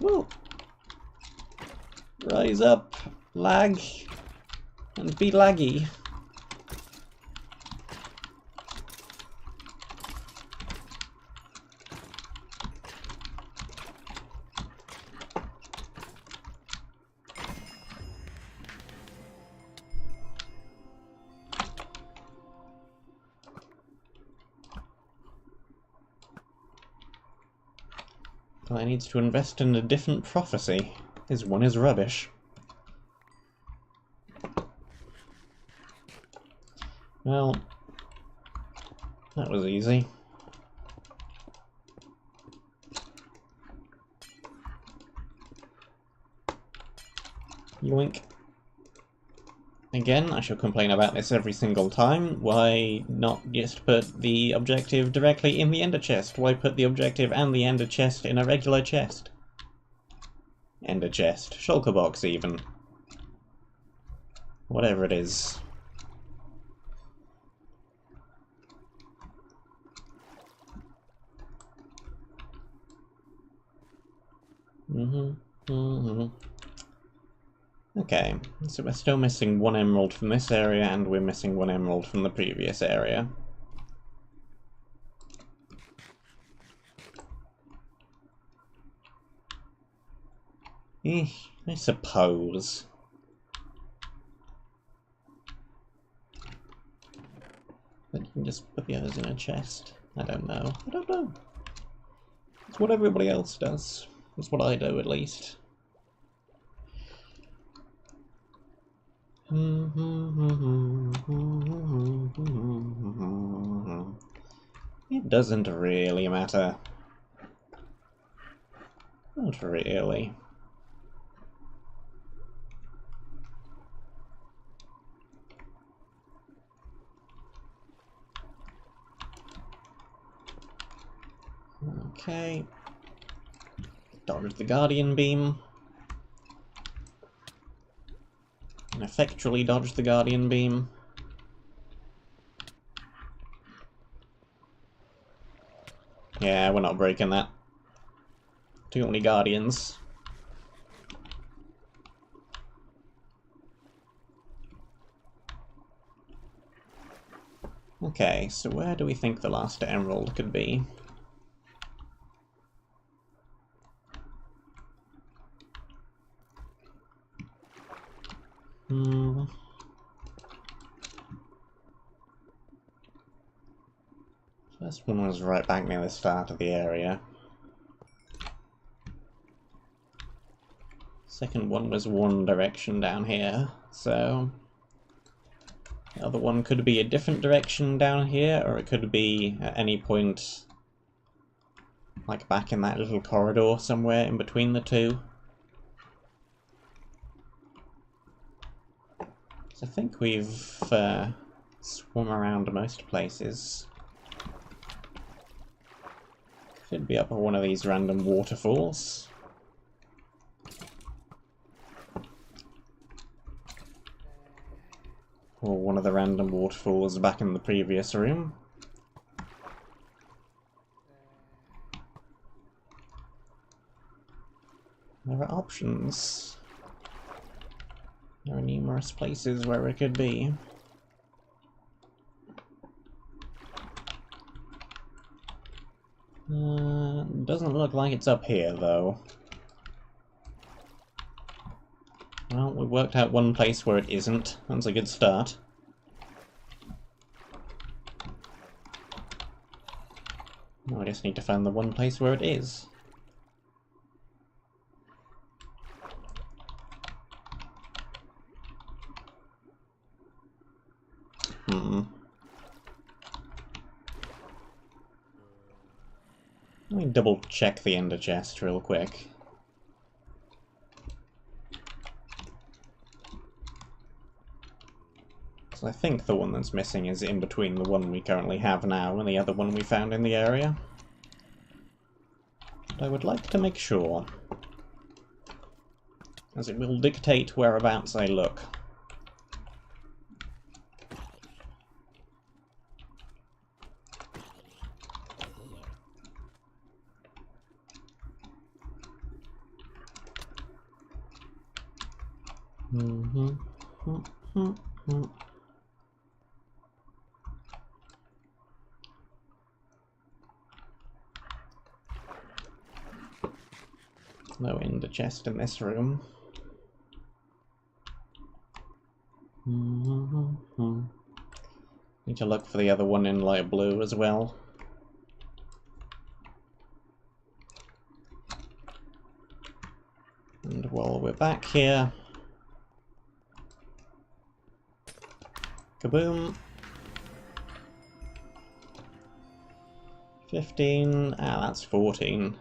Woo! Rise up, lag, and be laggy. Well, I need to invest in a different prophecy. His one is rubbish. Well, that was easy. Yoink. Again, I shall complain about this every single time. Why not just put the objective directly in the ender chest? Why put the objective and the ender chest in a regular chest? Ender chest. Shulker box, even. Whatever it is. Okay, so we're still missing 1 emerald from this area, and we're missing 1 emerald from the previous area. I suppose. But you can just put the others in a chest. I don't know. I don't know. It's what everybody else does. It's what I do, at least. It doesn't really matter. Not really. Okay. Dodge the Guardian Beam. And effectually dodge the Guardian Beam. Yeah, we're not breaking that. Too many Guardians. Okay, so where do we think the last emerald could be? First one was right back near the start of the area. Second one was one direction down here, so... The other one could be a different direction down here, or it could be at any point like back in that little corridor somewhere in between the two. So I think we've swum around most places. Should be up at one of these random waterfalls. Or one of the random waterfalls back in the previous room. There are options. There are numerous places where it could be. Doesn't look like it's up here, though. Well, we worked out one place where it isn't. That's a good start. Now I just need to find the one place where it is. Let me double check the ender chest real quick. So I think the one that's missing is in between the one we currently have now and the other one we found in the area. But I would like to make sure, as it will dictate whereabouts I look. No ender chest in this room. Need to look for the other one in light blue as well. And while we're back here... Kaboom! 15... that's 14.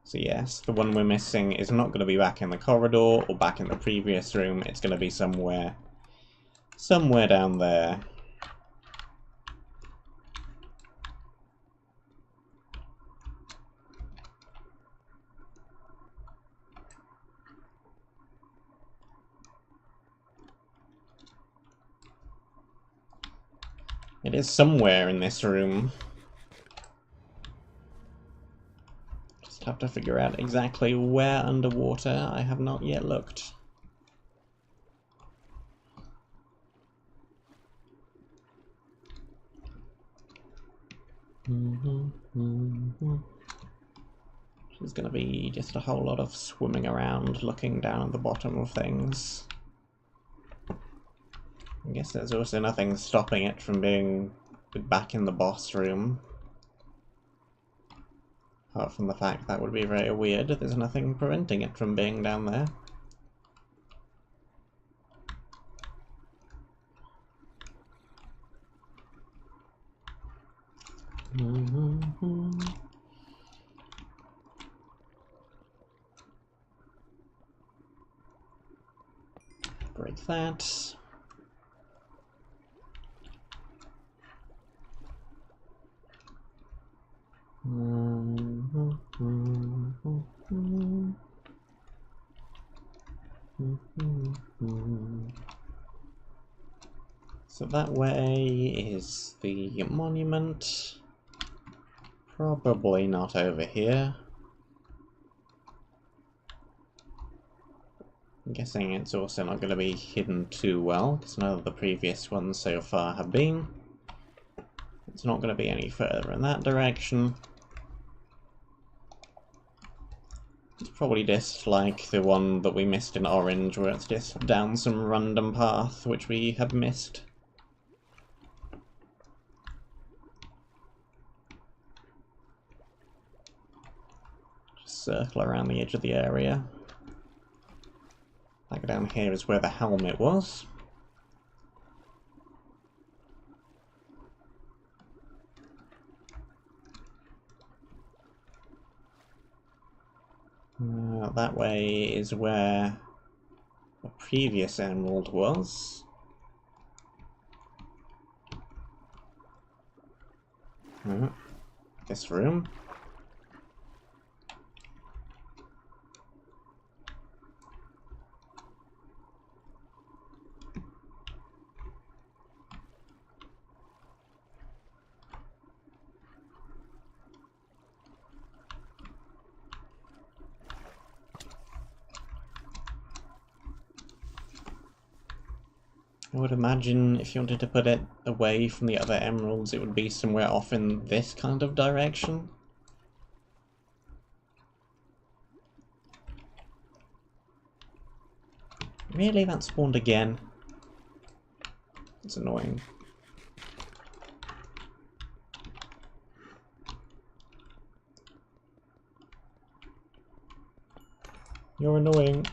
So yes, the one we're missing is not going to be back in the corridor or back in the previous room, it's going to be somewhere down there. It is somewhere in this room. Just have to figure out exactly where underwater. I have not yet looked. There's going to be just a whole lot of swimming around, looking down at the bottom of things. I guess there's also nothing stopping it from being back in the boss room. Apart from the fact that would be very weird, there's nothing preventing it from being down there. Break that. So that way is the monument. Probably not over here. I'm guessing it's also not going to be hidden too well, because none of the previous ones so far have been. It's not going to be any further in that direction. It's probably just like the one that we missed in orange, where it's just down some random path which we had missed. Just circle around the edge of the area. Back down here is where the helmet was. That way is where the previous emerald was. This room. I would imagine if you wanted to put it away from the other emeralds, it would be somewhere off in this kind of direction. Really? That spawned again? It's annoying. You're annoying.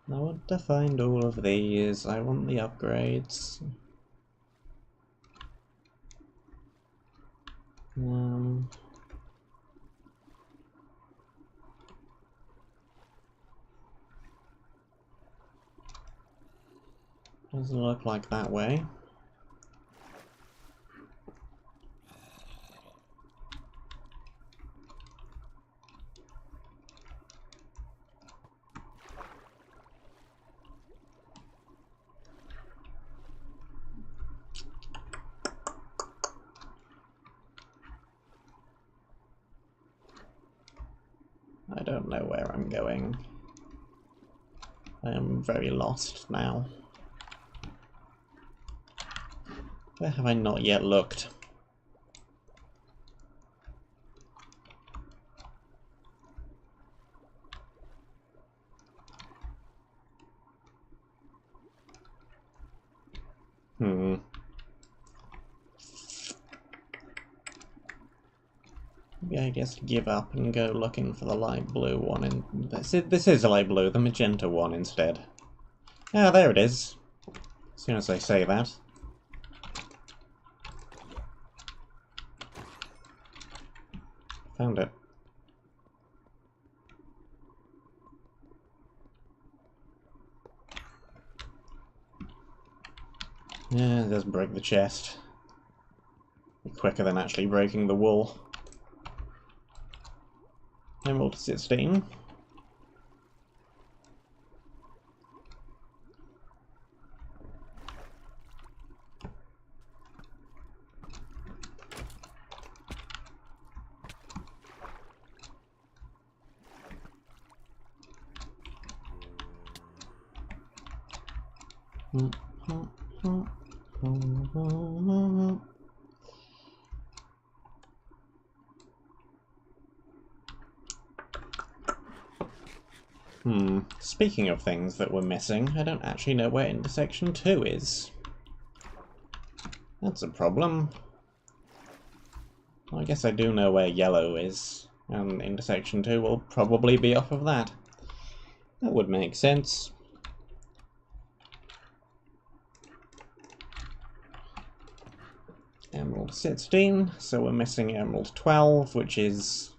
I want to find all of these. I want the upgrades. Doesn't look like that way. I don't know where I'm going. I am very lost now. Where have I not yet looked? Maybe I just give up and go looking for the light blue one. And this is a light blue, the magenta one instead. Ah, there it is. As soon as I say that. Found it. Yeah, just break the chest. Quicker than actually breaking the wool. Emerald 16. Speaking of things that we're missing, I don't actually know where intersection 2 is. That's a problem. Well, I guess I do know where yellow is, and intersection 2 will probably be off of that. That would make sense. Emerald 16, so we're missing Emerald 12, which is...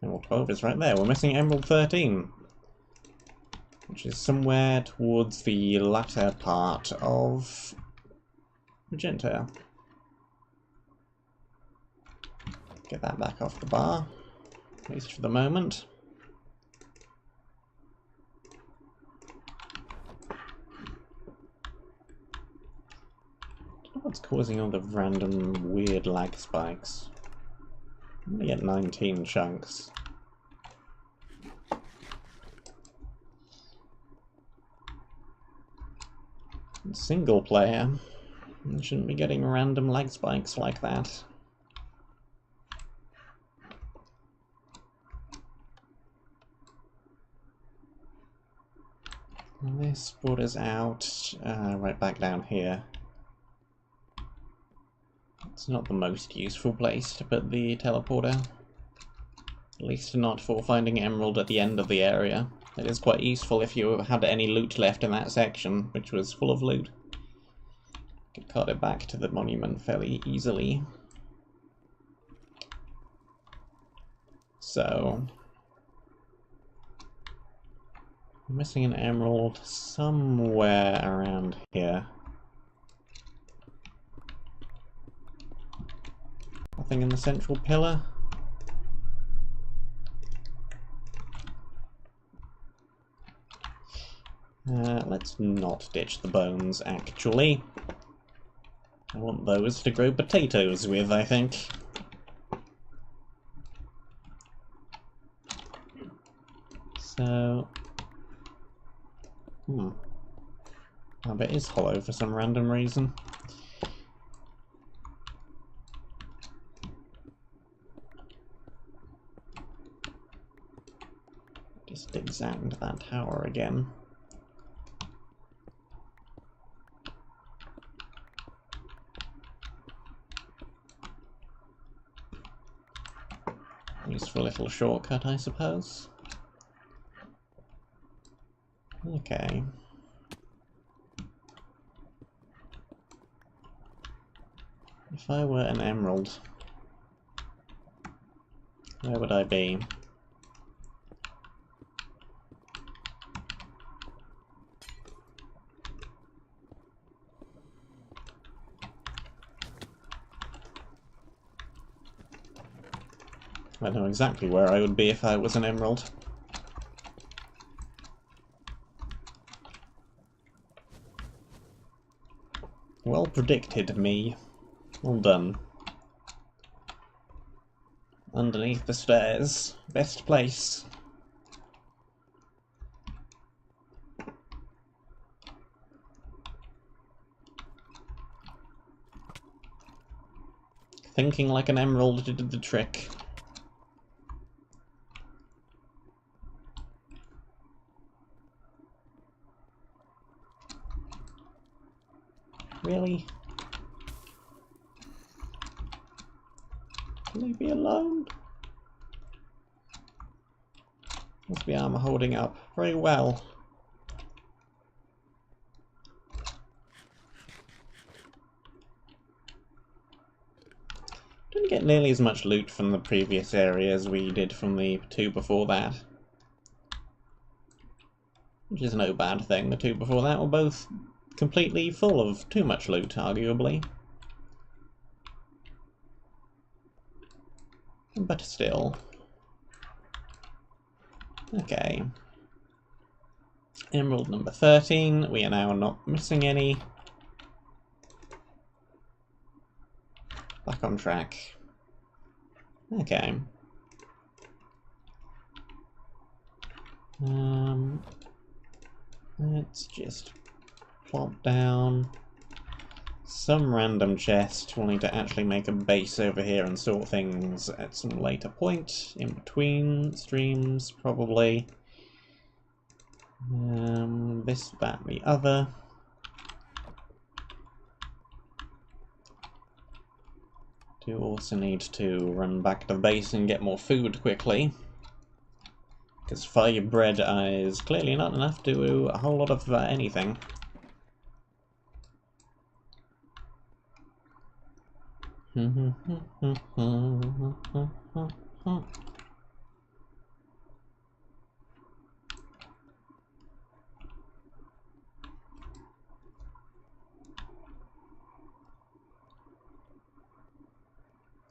Emerald 12 is right there. We're missing Emerald 13, which is somewhere towards the latter part of Magenta. Get that back off the bar, at least for the moment. What's causing all the random weird lag spikes? I'm gonna get 19 chunks. Single player, you shouldn't be getting random lag spikes like that. And this brought us out right back down here. It's not the most useful place to put the teleporter. At least not for finding emerald at the end of the area. It is quite useful if you had any loot left in that section, which was full of loot. Could cart it back to the monument fairly easily. So... I'm missing an emerald somewhere around here. Nothing in the central pillar. Let's not ditch the bones, actually. I want those to grow potatoes with, I think. So... I bet it is hollow for some random reason. Just examined that tower again. Useful little shortcut, I suppose. Okay. If I were an emerald, where would I be? I know exactly where I would be if I was an emerald. Well predicted, me. Well done. Underneath the stairs. Best place. Thinking like an emerald did the trick. Really? Leave me alone. What's the armor holding up? Very well. Didn't get nearly as much loot from the previous area as we did from the two before that. Which is no bad thing. The two before that were both completely full of too much loot, arguably. But still. Okay. Emerald number 13. We are now not missing any. Back on track. Okay. Let's just plop down some random chest. We'll need to actually make a base over here and sort things at some later point, in between streams, probably. This, that, the other. Do also need to run back to the base and get more food quickly. Because 5 bread is clearly not enough to do a whole lot of anything.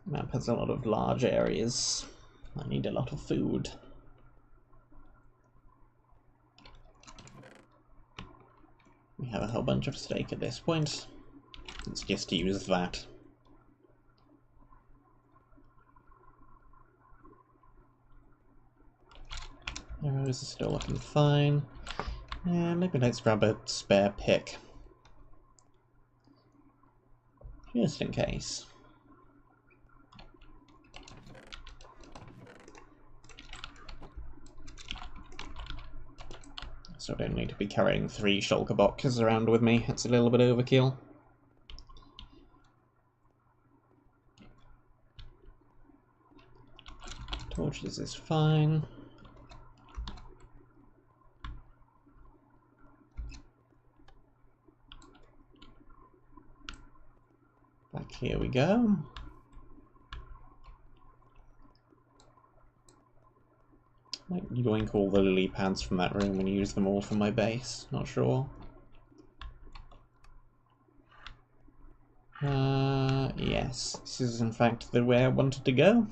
Map has a lot of large areas. I need a lot of food. We have a whole bunch of steak at this point. Let's just use that. Arrows are still looking fine. Maybe let's grab a spare pick. Just in case. So I don't need to be carrying 3 shulker boxes around with me. It's a little bit overkill. Torches is fine. Back here we go. Might yoink all the lily pads from that room and use them all for my base. Not sure. Yes, this is in fact the way I wanted to go.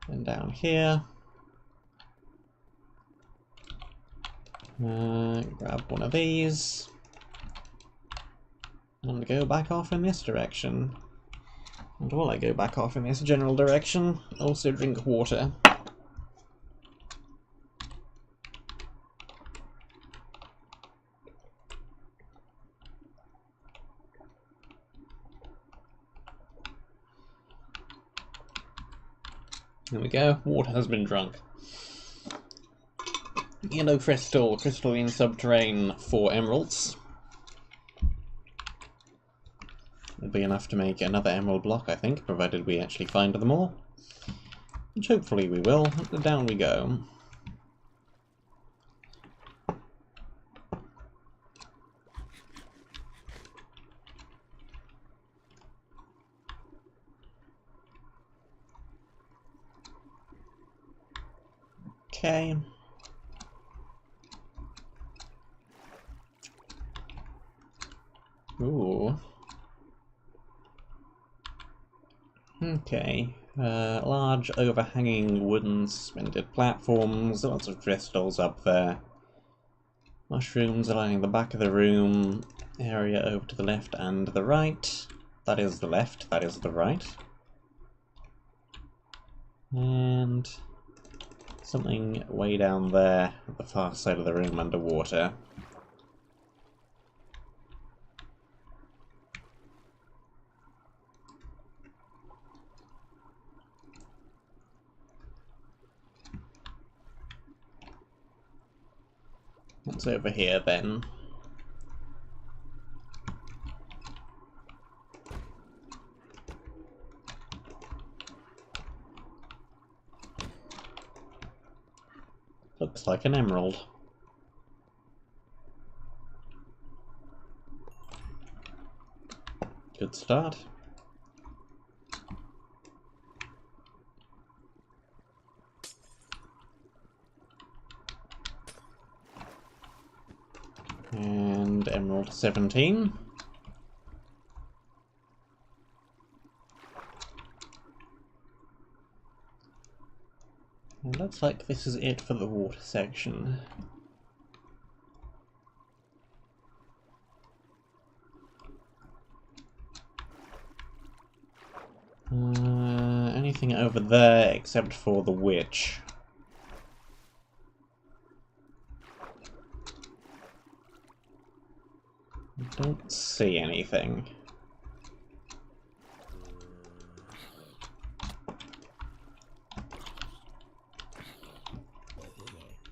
And down here. Grab one of these. And go back off in this direction. And while I go back off in this general direction, also drink water. There we go, water has been drunk. Yellow crystal, crystalline subterrane, 4 emeralds. Will be enough to make another emerald block, I think, provided we actually find them all. Which hopefully we will. Down we go. Okay. Ooh. Okay. Large overhanging wooden suspended platforms, lots of crystals up there. Mushrooms lining the back of the room, area over to the left and the right. That is the left, that is the right. And something way down there at the far side of the room underwater. What's over here then? Looks like an emerald. Good start. And Emerald 17. It looks like this is it for the water section. Anything over there except for the witch? I don't see anything.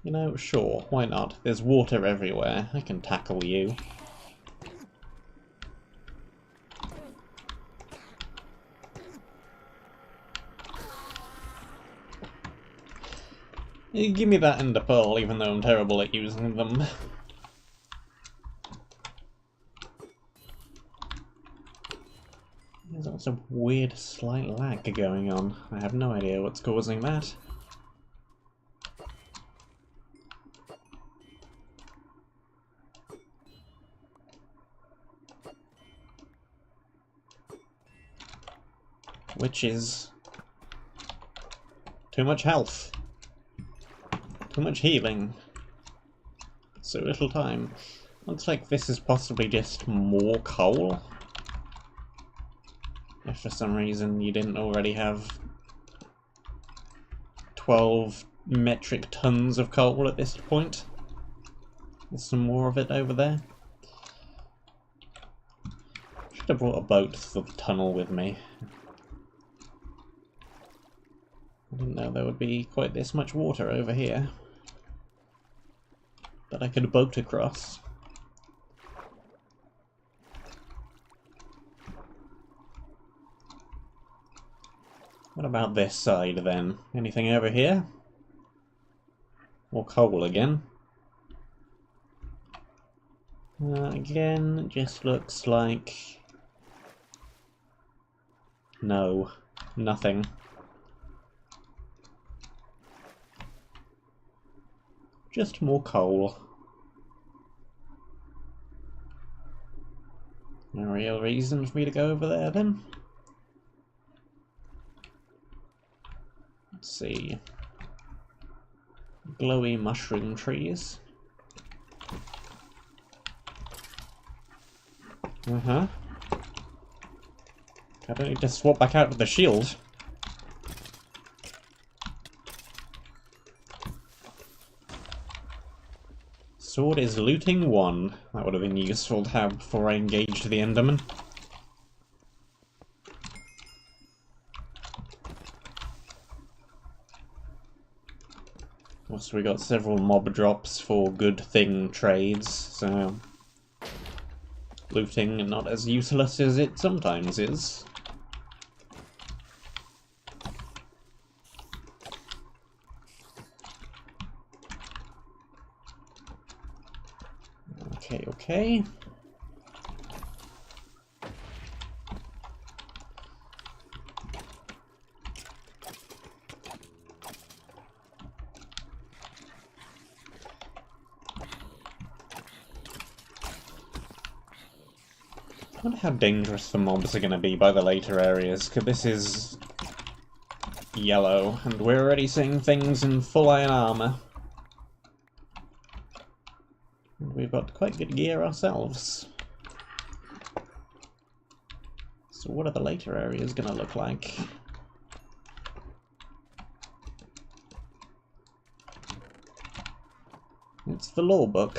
You know, sure, why not? There's water everywhere. I can tackle you. Give me that ender pearl, even though I'm terrible at using them. There's also weird slight lag going on. I have no idea what's causing that. Which is too much health. Too much healing. So little time. Looks like this is possibly just more coal. If for some reason you didn't already have 12 metric tons of coal at this point. There's some more of it over there. Should have brought a boat through the tunnel with me. I didn't know there would be quite this much water over here that I could boat across. What about this side then? Anything over here? More coal again. Again, it just looks like... no, nothing. Just more coal. No real reason for me to go over there then. Let's see. Glowy mushroom trees. I don't need to swap back out with the shield. Sword is looting 1. That would have been useful to have before I engaged the Enderman. Also, we got several mob drops for good thing trades, so looting not as useless as it sometimes is. Okay. I wonder how dangerous the mobs are going to be by the later areas, because this is yellow, and we're already seeing things in full iron armor. And we've got quite good gear ourselves. So what are the later areas going to look like? It's the law book.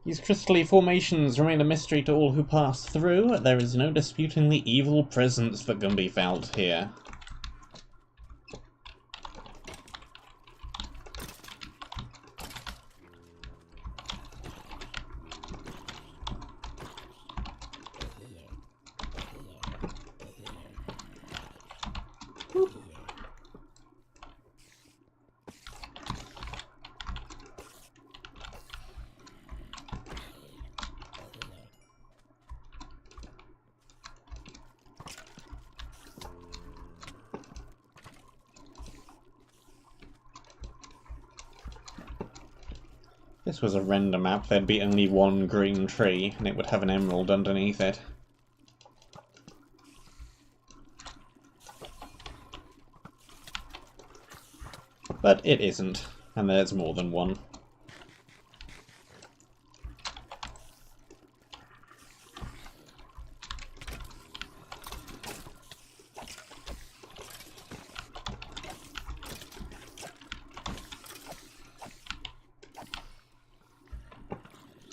These crystally formations remain a mystery to all who pass through. There is no disputing the evil presence that can be felt here. this was a render map, there'd be only one green tree, and it would have an emerald underneath it. But it isn't, and there's more than one.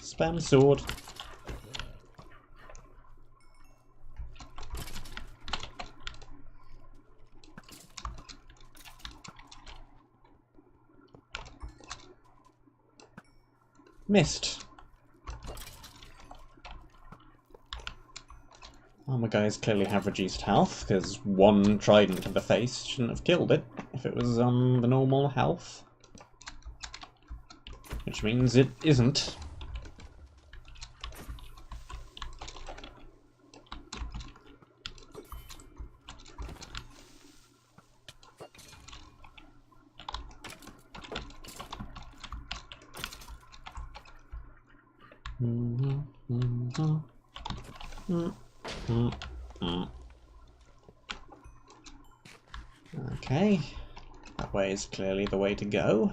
Spam sword. Missed. Armor guys clearly have reduced health, because one trident to the face shouldn't have killed it if it was on the normal health. Which means it isn't. Okay, that way is clearly the way to go.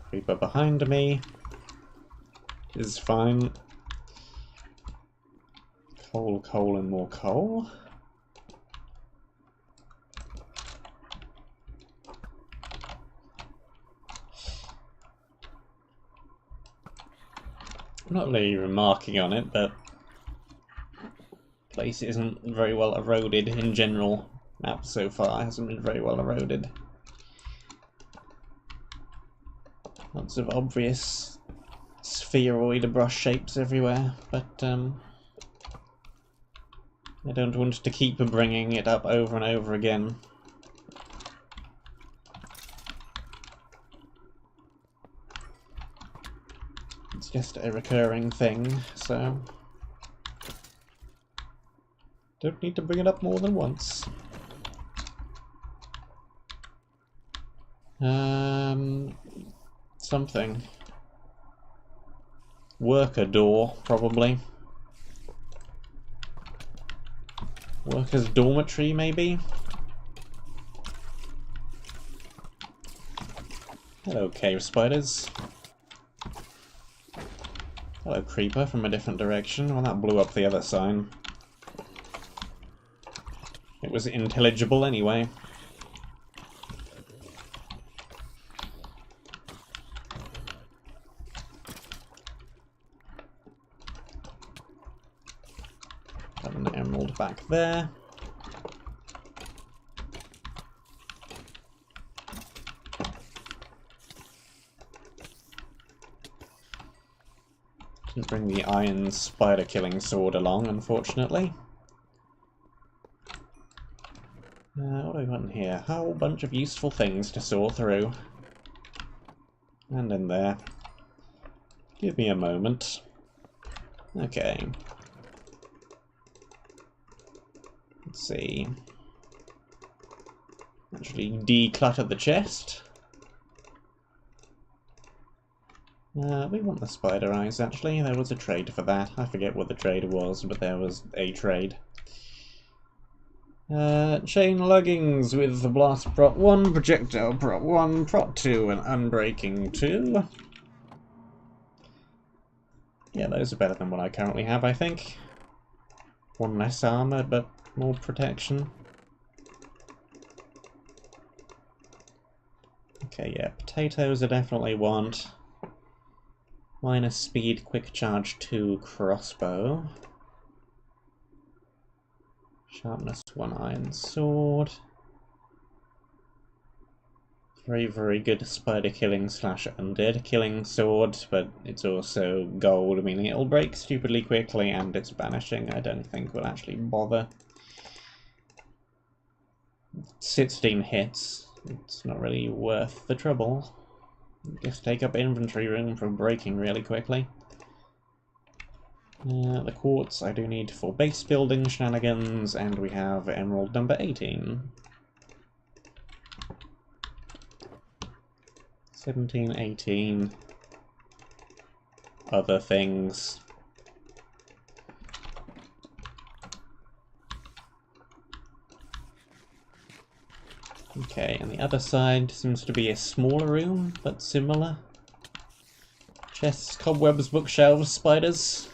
Creeper behind me is fine. Coal, coal, and more coal. I'm not really remarking on it, but the place isn't very well eroded in general. Map so far hasn't been very well eroded. Lots of obvious spheroid brush shapes everywhere, but I don't want to keep bringing it up over and over again. It's just a recurring thing, so don't need to bring it up more than once. Something. Worker door, probably. Workers' dormitory, maybe? Hello, cave spiders. Hello, creeper from a different direction. Well, that blew up the other sign. It was intelligible anyway. Got an emerald back there. Didn't bring the iron spider killing sword along, unfortunately. What have we got in here? A whole bunch of useful things to sort through. And in there. Give me a moment. Okay. Let's see. Actually declutter the chest. We want the spider eyes, actually. There was a trade for that. I forget what the trade was, but there was a trade. Chain leggings with the blast prot 1, projectile prot 1, prot 2, and unbreaking 2. Yeah, those are better than what I currently have, I think. One less armor, but more protection. Okay, yeah, potatoes I definitely want. Minus speed, quick charge 2, crossbow. Sharpness 1, iron sword. Very, very good spider killing / undead killing sword, but it's also gold, meaning it'll break stupidly quickly, and its banishing I don't think will actually bother. 16 hits. It's not really worth the trouble. Just take up inventory room from breaking really quickly. The quartz I do need for base building shenanigans, and we have emerald number 18. 17, 18. Other things. Okay, and the other side seems to be a smaller room, but similar. Chests, cobwebs, bookshelves, spiders.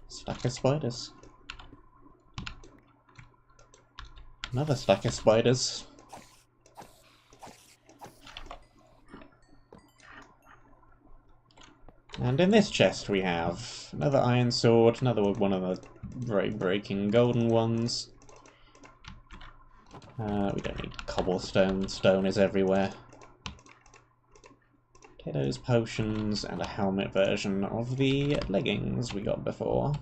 Stack of spiders. Another stack of spiders. And in this chest we have another iron sword, another one of the very breaking golden ones. We don't need cobblestone, stone is everywhere. Potatoes, potions, and a helmet version of the leggings we got before.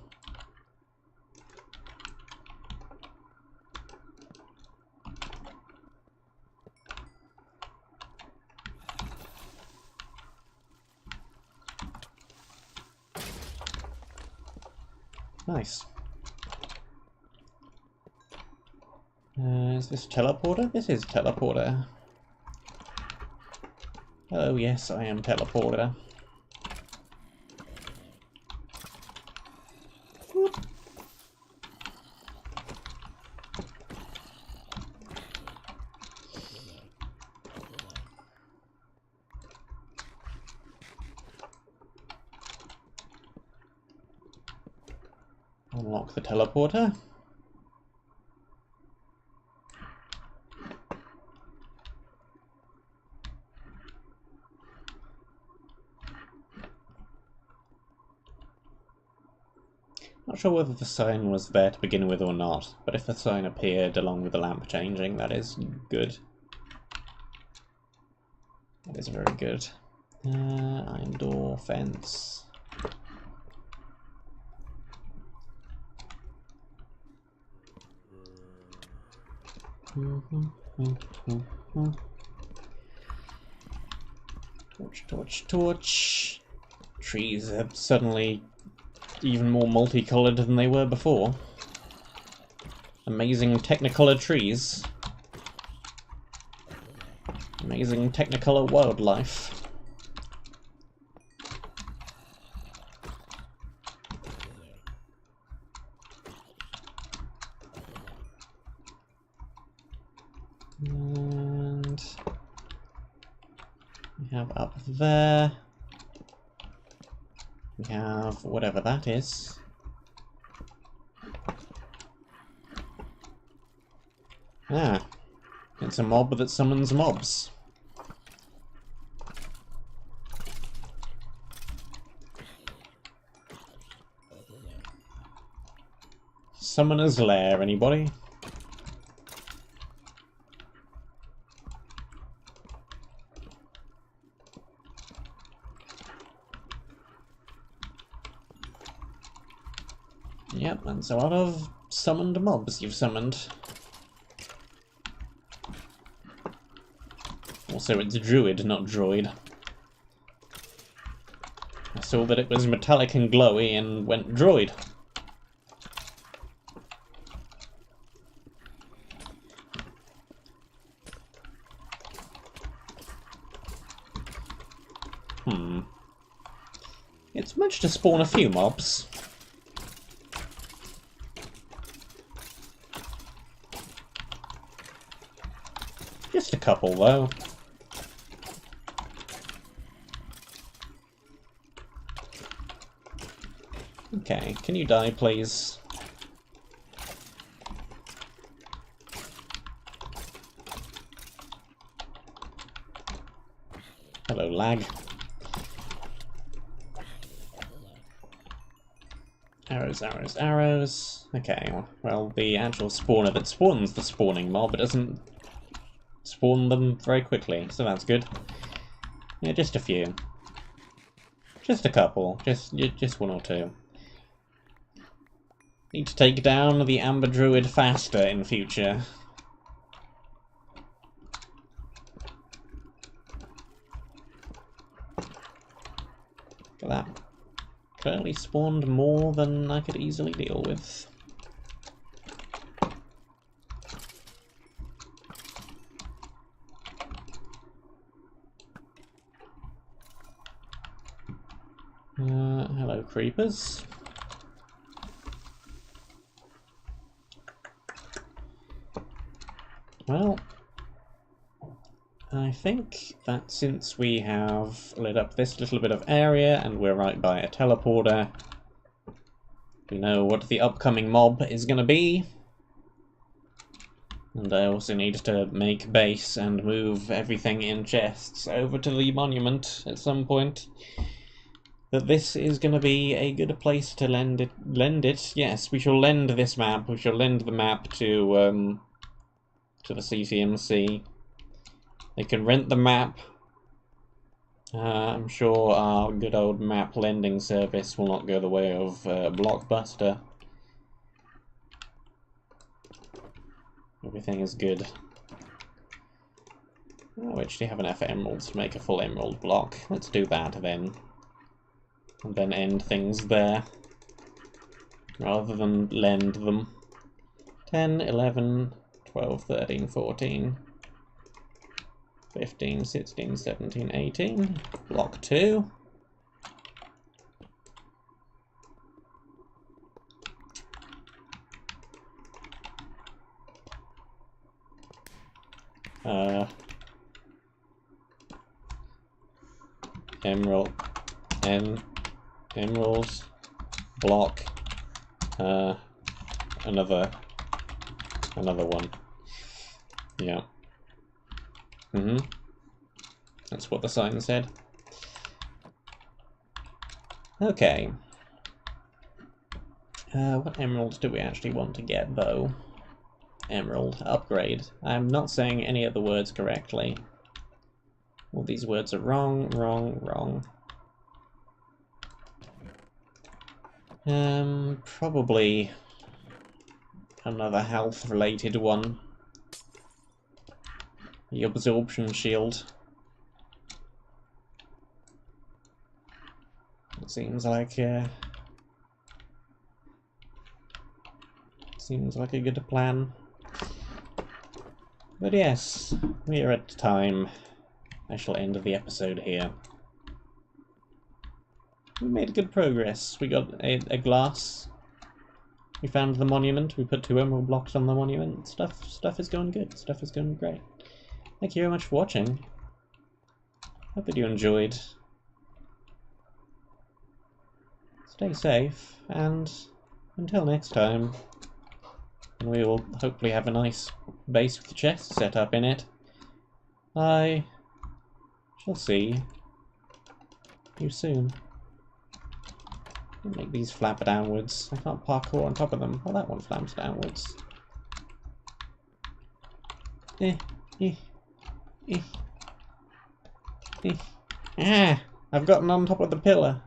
Nice. Is this teleporter? This is teleporter. Oh yes, I am teleporter. Whoop. Unlock the teleporter. Not sure whether the sign was there to begin with or not, but if the sign appeared along with the lamp changing, that is good. That is very good. Iron door, fence. Torch, torch, torch. Trees are suddenly even more multicolored than they were before. Amazing Technicolor trees. Amazing Technicolor wildlife. And we have up there. We have whatever that is. Ah, it's a mob that summons mobs. Summoner's Lair, anybody? Yep, that's a lot of summoned mobs you've summoned. Also, it's druid, not droid. I saw that it was metallic and glowy and went droid. It's managed to spawn a few mobs. Just a couple, though. Okay, can you die, please? Hello, lag. Arrows, arrows, arrows. Okay, well, the actual spawner that spawns the spawning mob doesn't spawn them very quickly, so that's good. Yeah, just a few. Just a couple. Just one or two. Need to take down the Amber Druid faster in future. Look at that. Clearly spawned more than I could easily deal with. Hello, creepers. Well, I think that since we have lit up this little bit of area and we're right by a teleporter, we know what the upcoming mob is going to be. And I also need to make base and move everything in chests over to the monument at some point. That this is going to be a good place to lend it. Yes, we shall lend this map. We shall lend the map to the CCMC. They can rent the map. I'm sure our good old map lending service will not go the way of Blockbuster. Everything is good. Oh, we actually have enough emeralds to make a full emerald block. Let's do that then. And then end things there, rather than lend them. 10, 11, 12, 13, 14, 15, 16, 17, 18. Block 2. Emeralds, block, another one. Yeah. That's what the sign said. Okay. What emeralds do we actually want to get, though? Emerald upgrade. I'm not saying any of the words correctly. All these words are wrong, wrong, wrong. Probably another health-related one. The absorption shield. It seems like a good plan. But yes, we are at time. I shall end the episode here. We made good progress. We got a glass. We found the monument. We put 2 emerald blocks on the monument. Stuff is going good. Stuff is going great. Thank you very much for watching. Hope that you enjoyed. Stay safe, and until next time, and we will hopefully have a nice base with the chest set up in it. I shall see you soon. Make these flap downwards. I can't parkour on top of them. Well, that one flaps downwards. Ah! I've gotten on top of the pillar.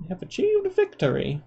I have achieved victory.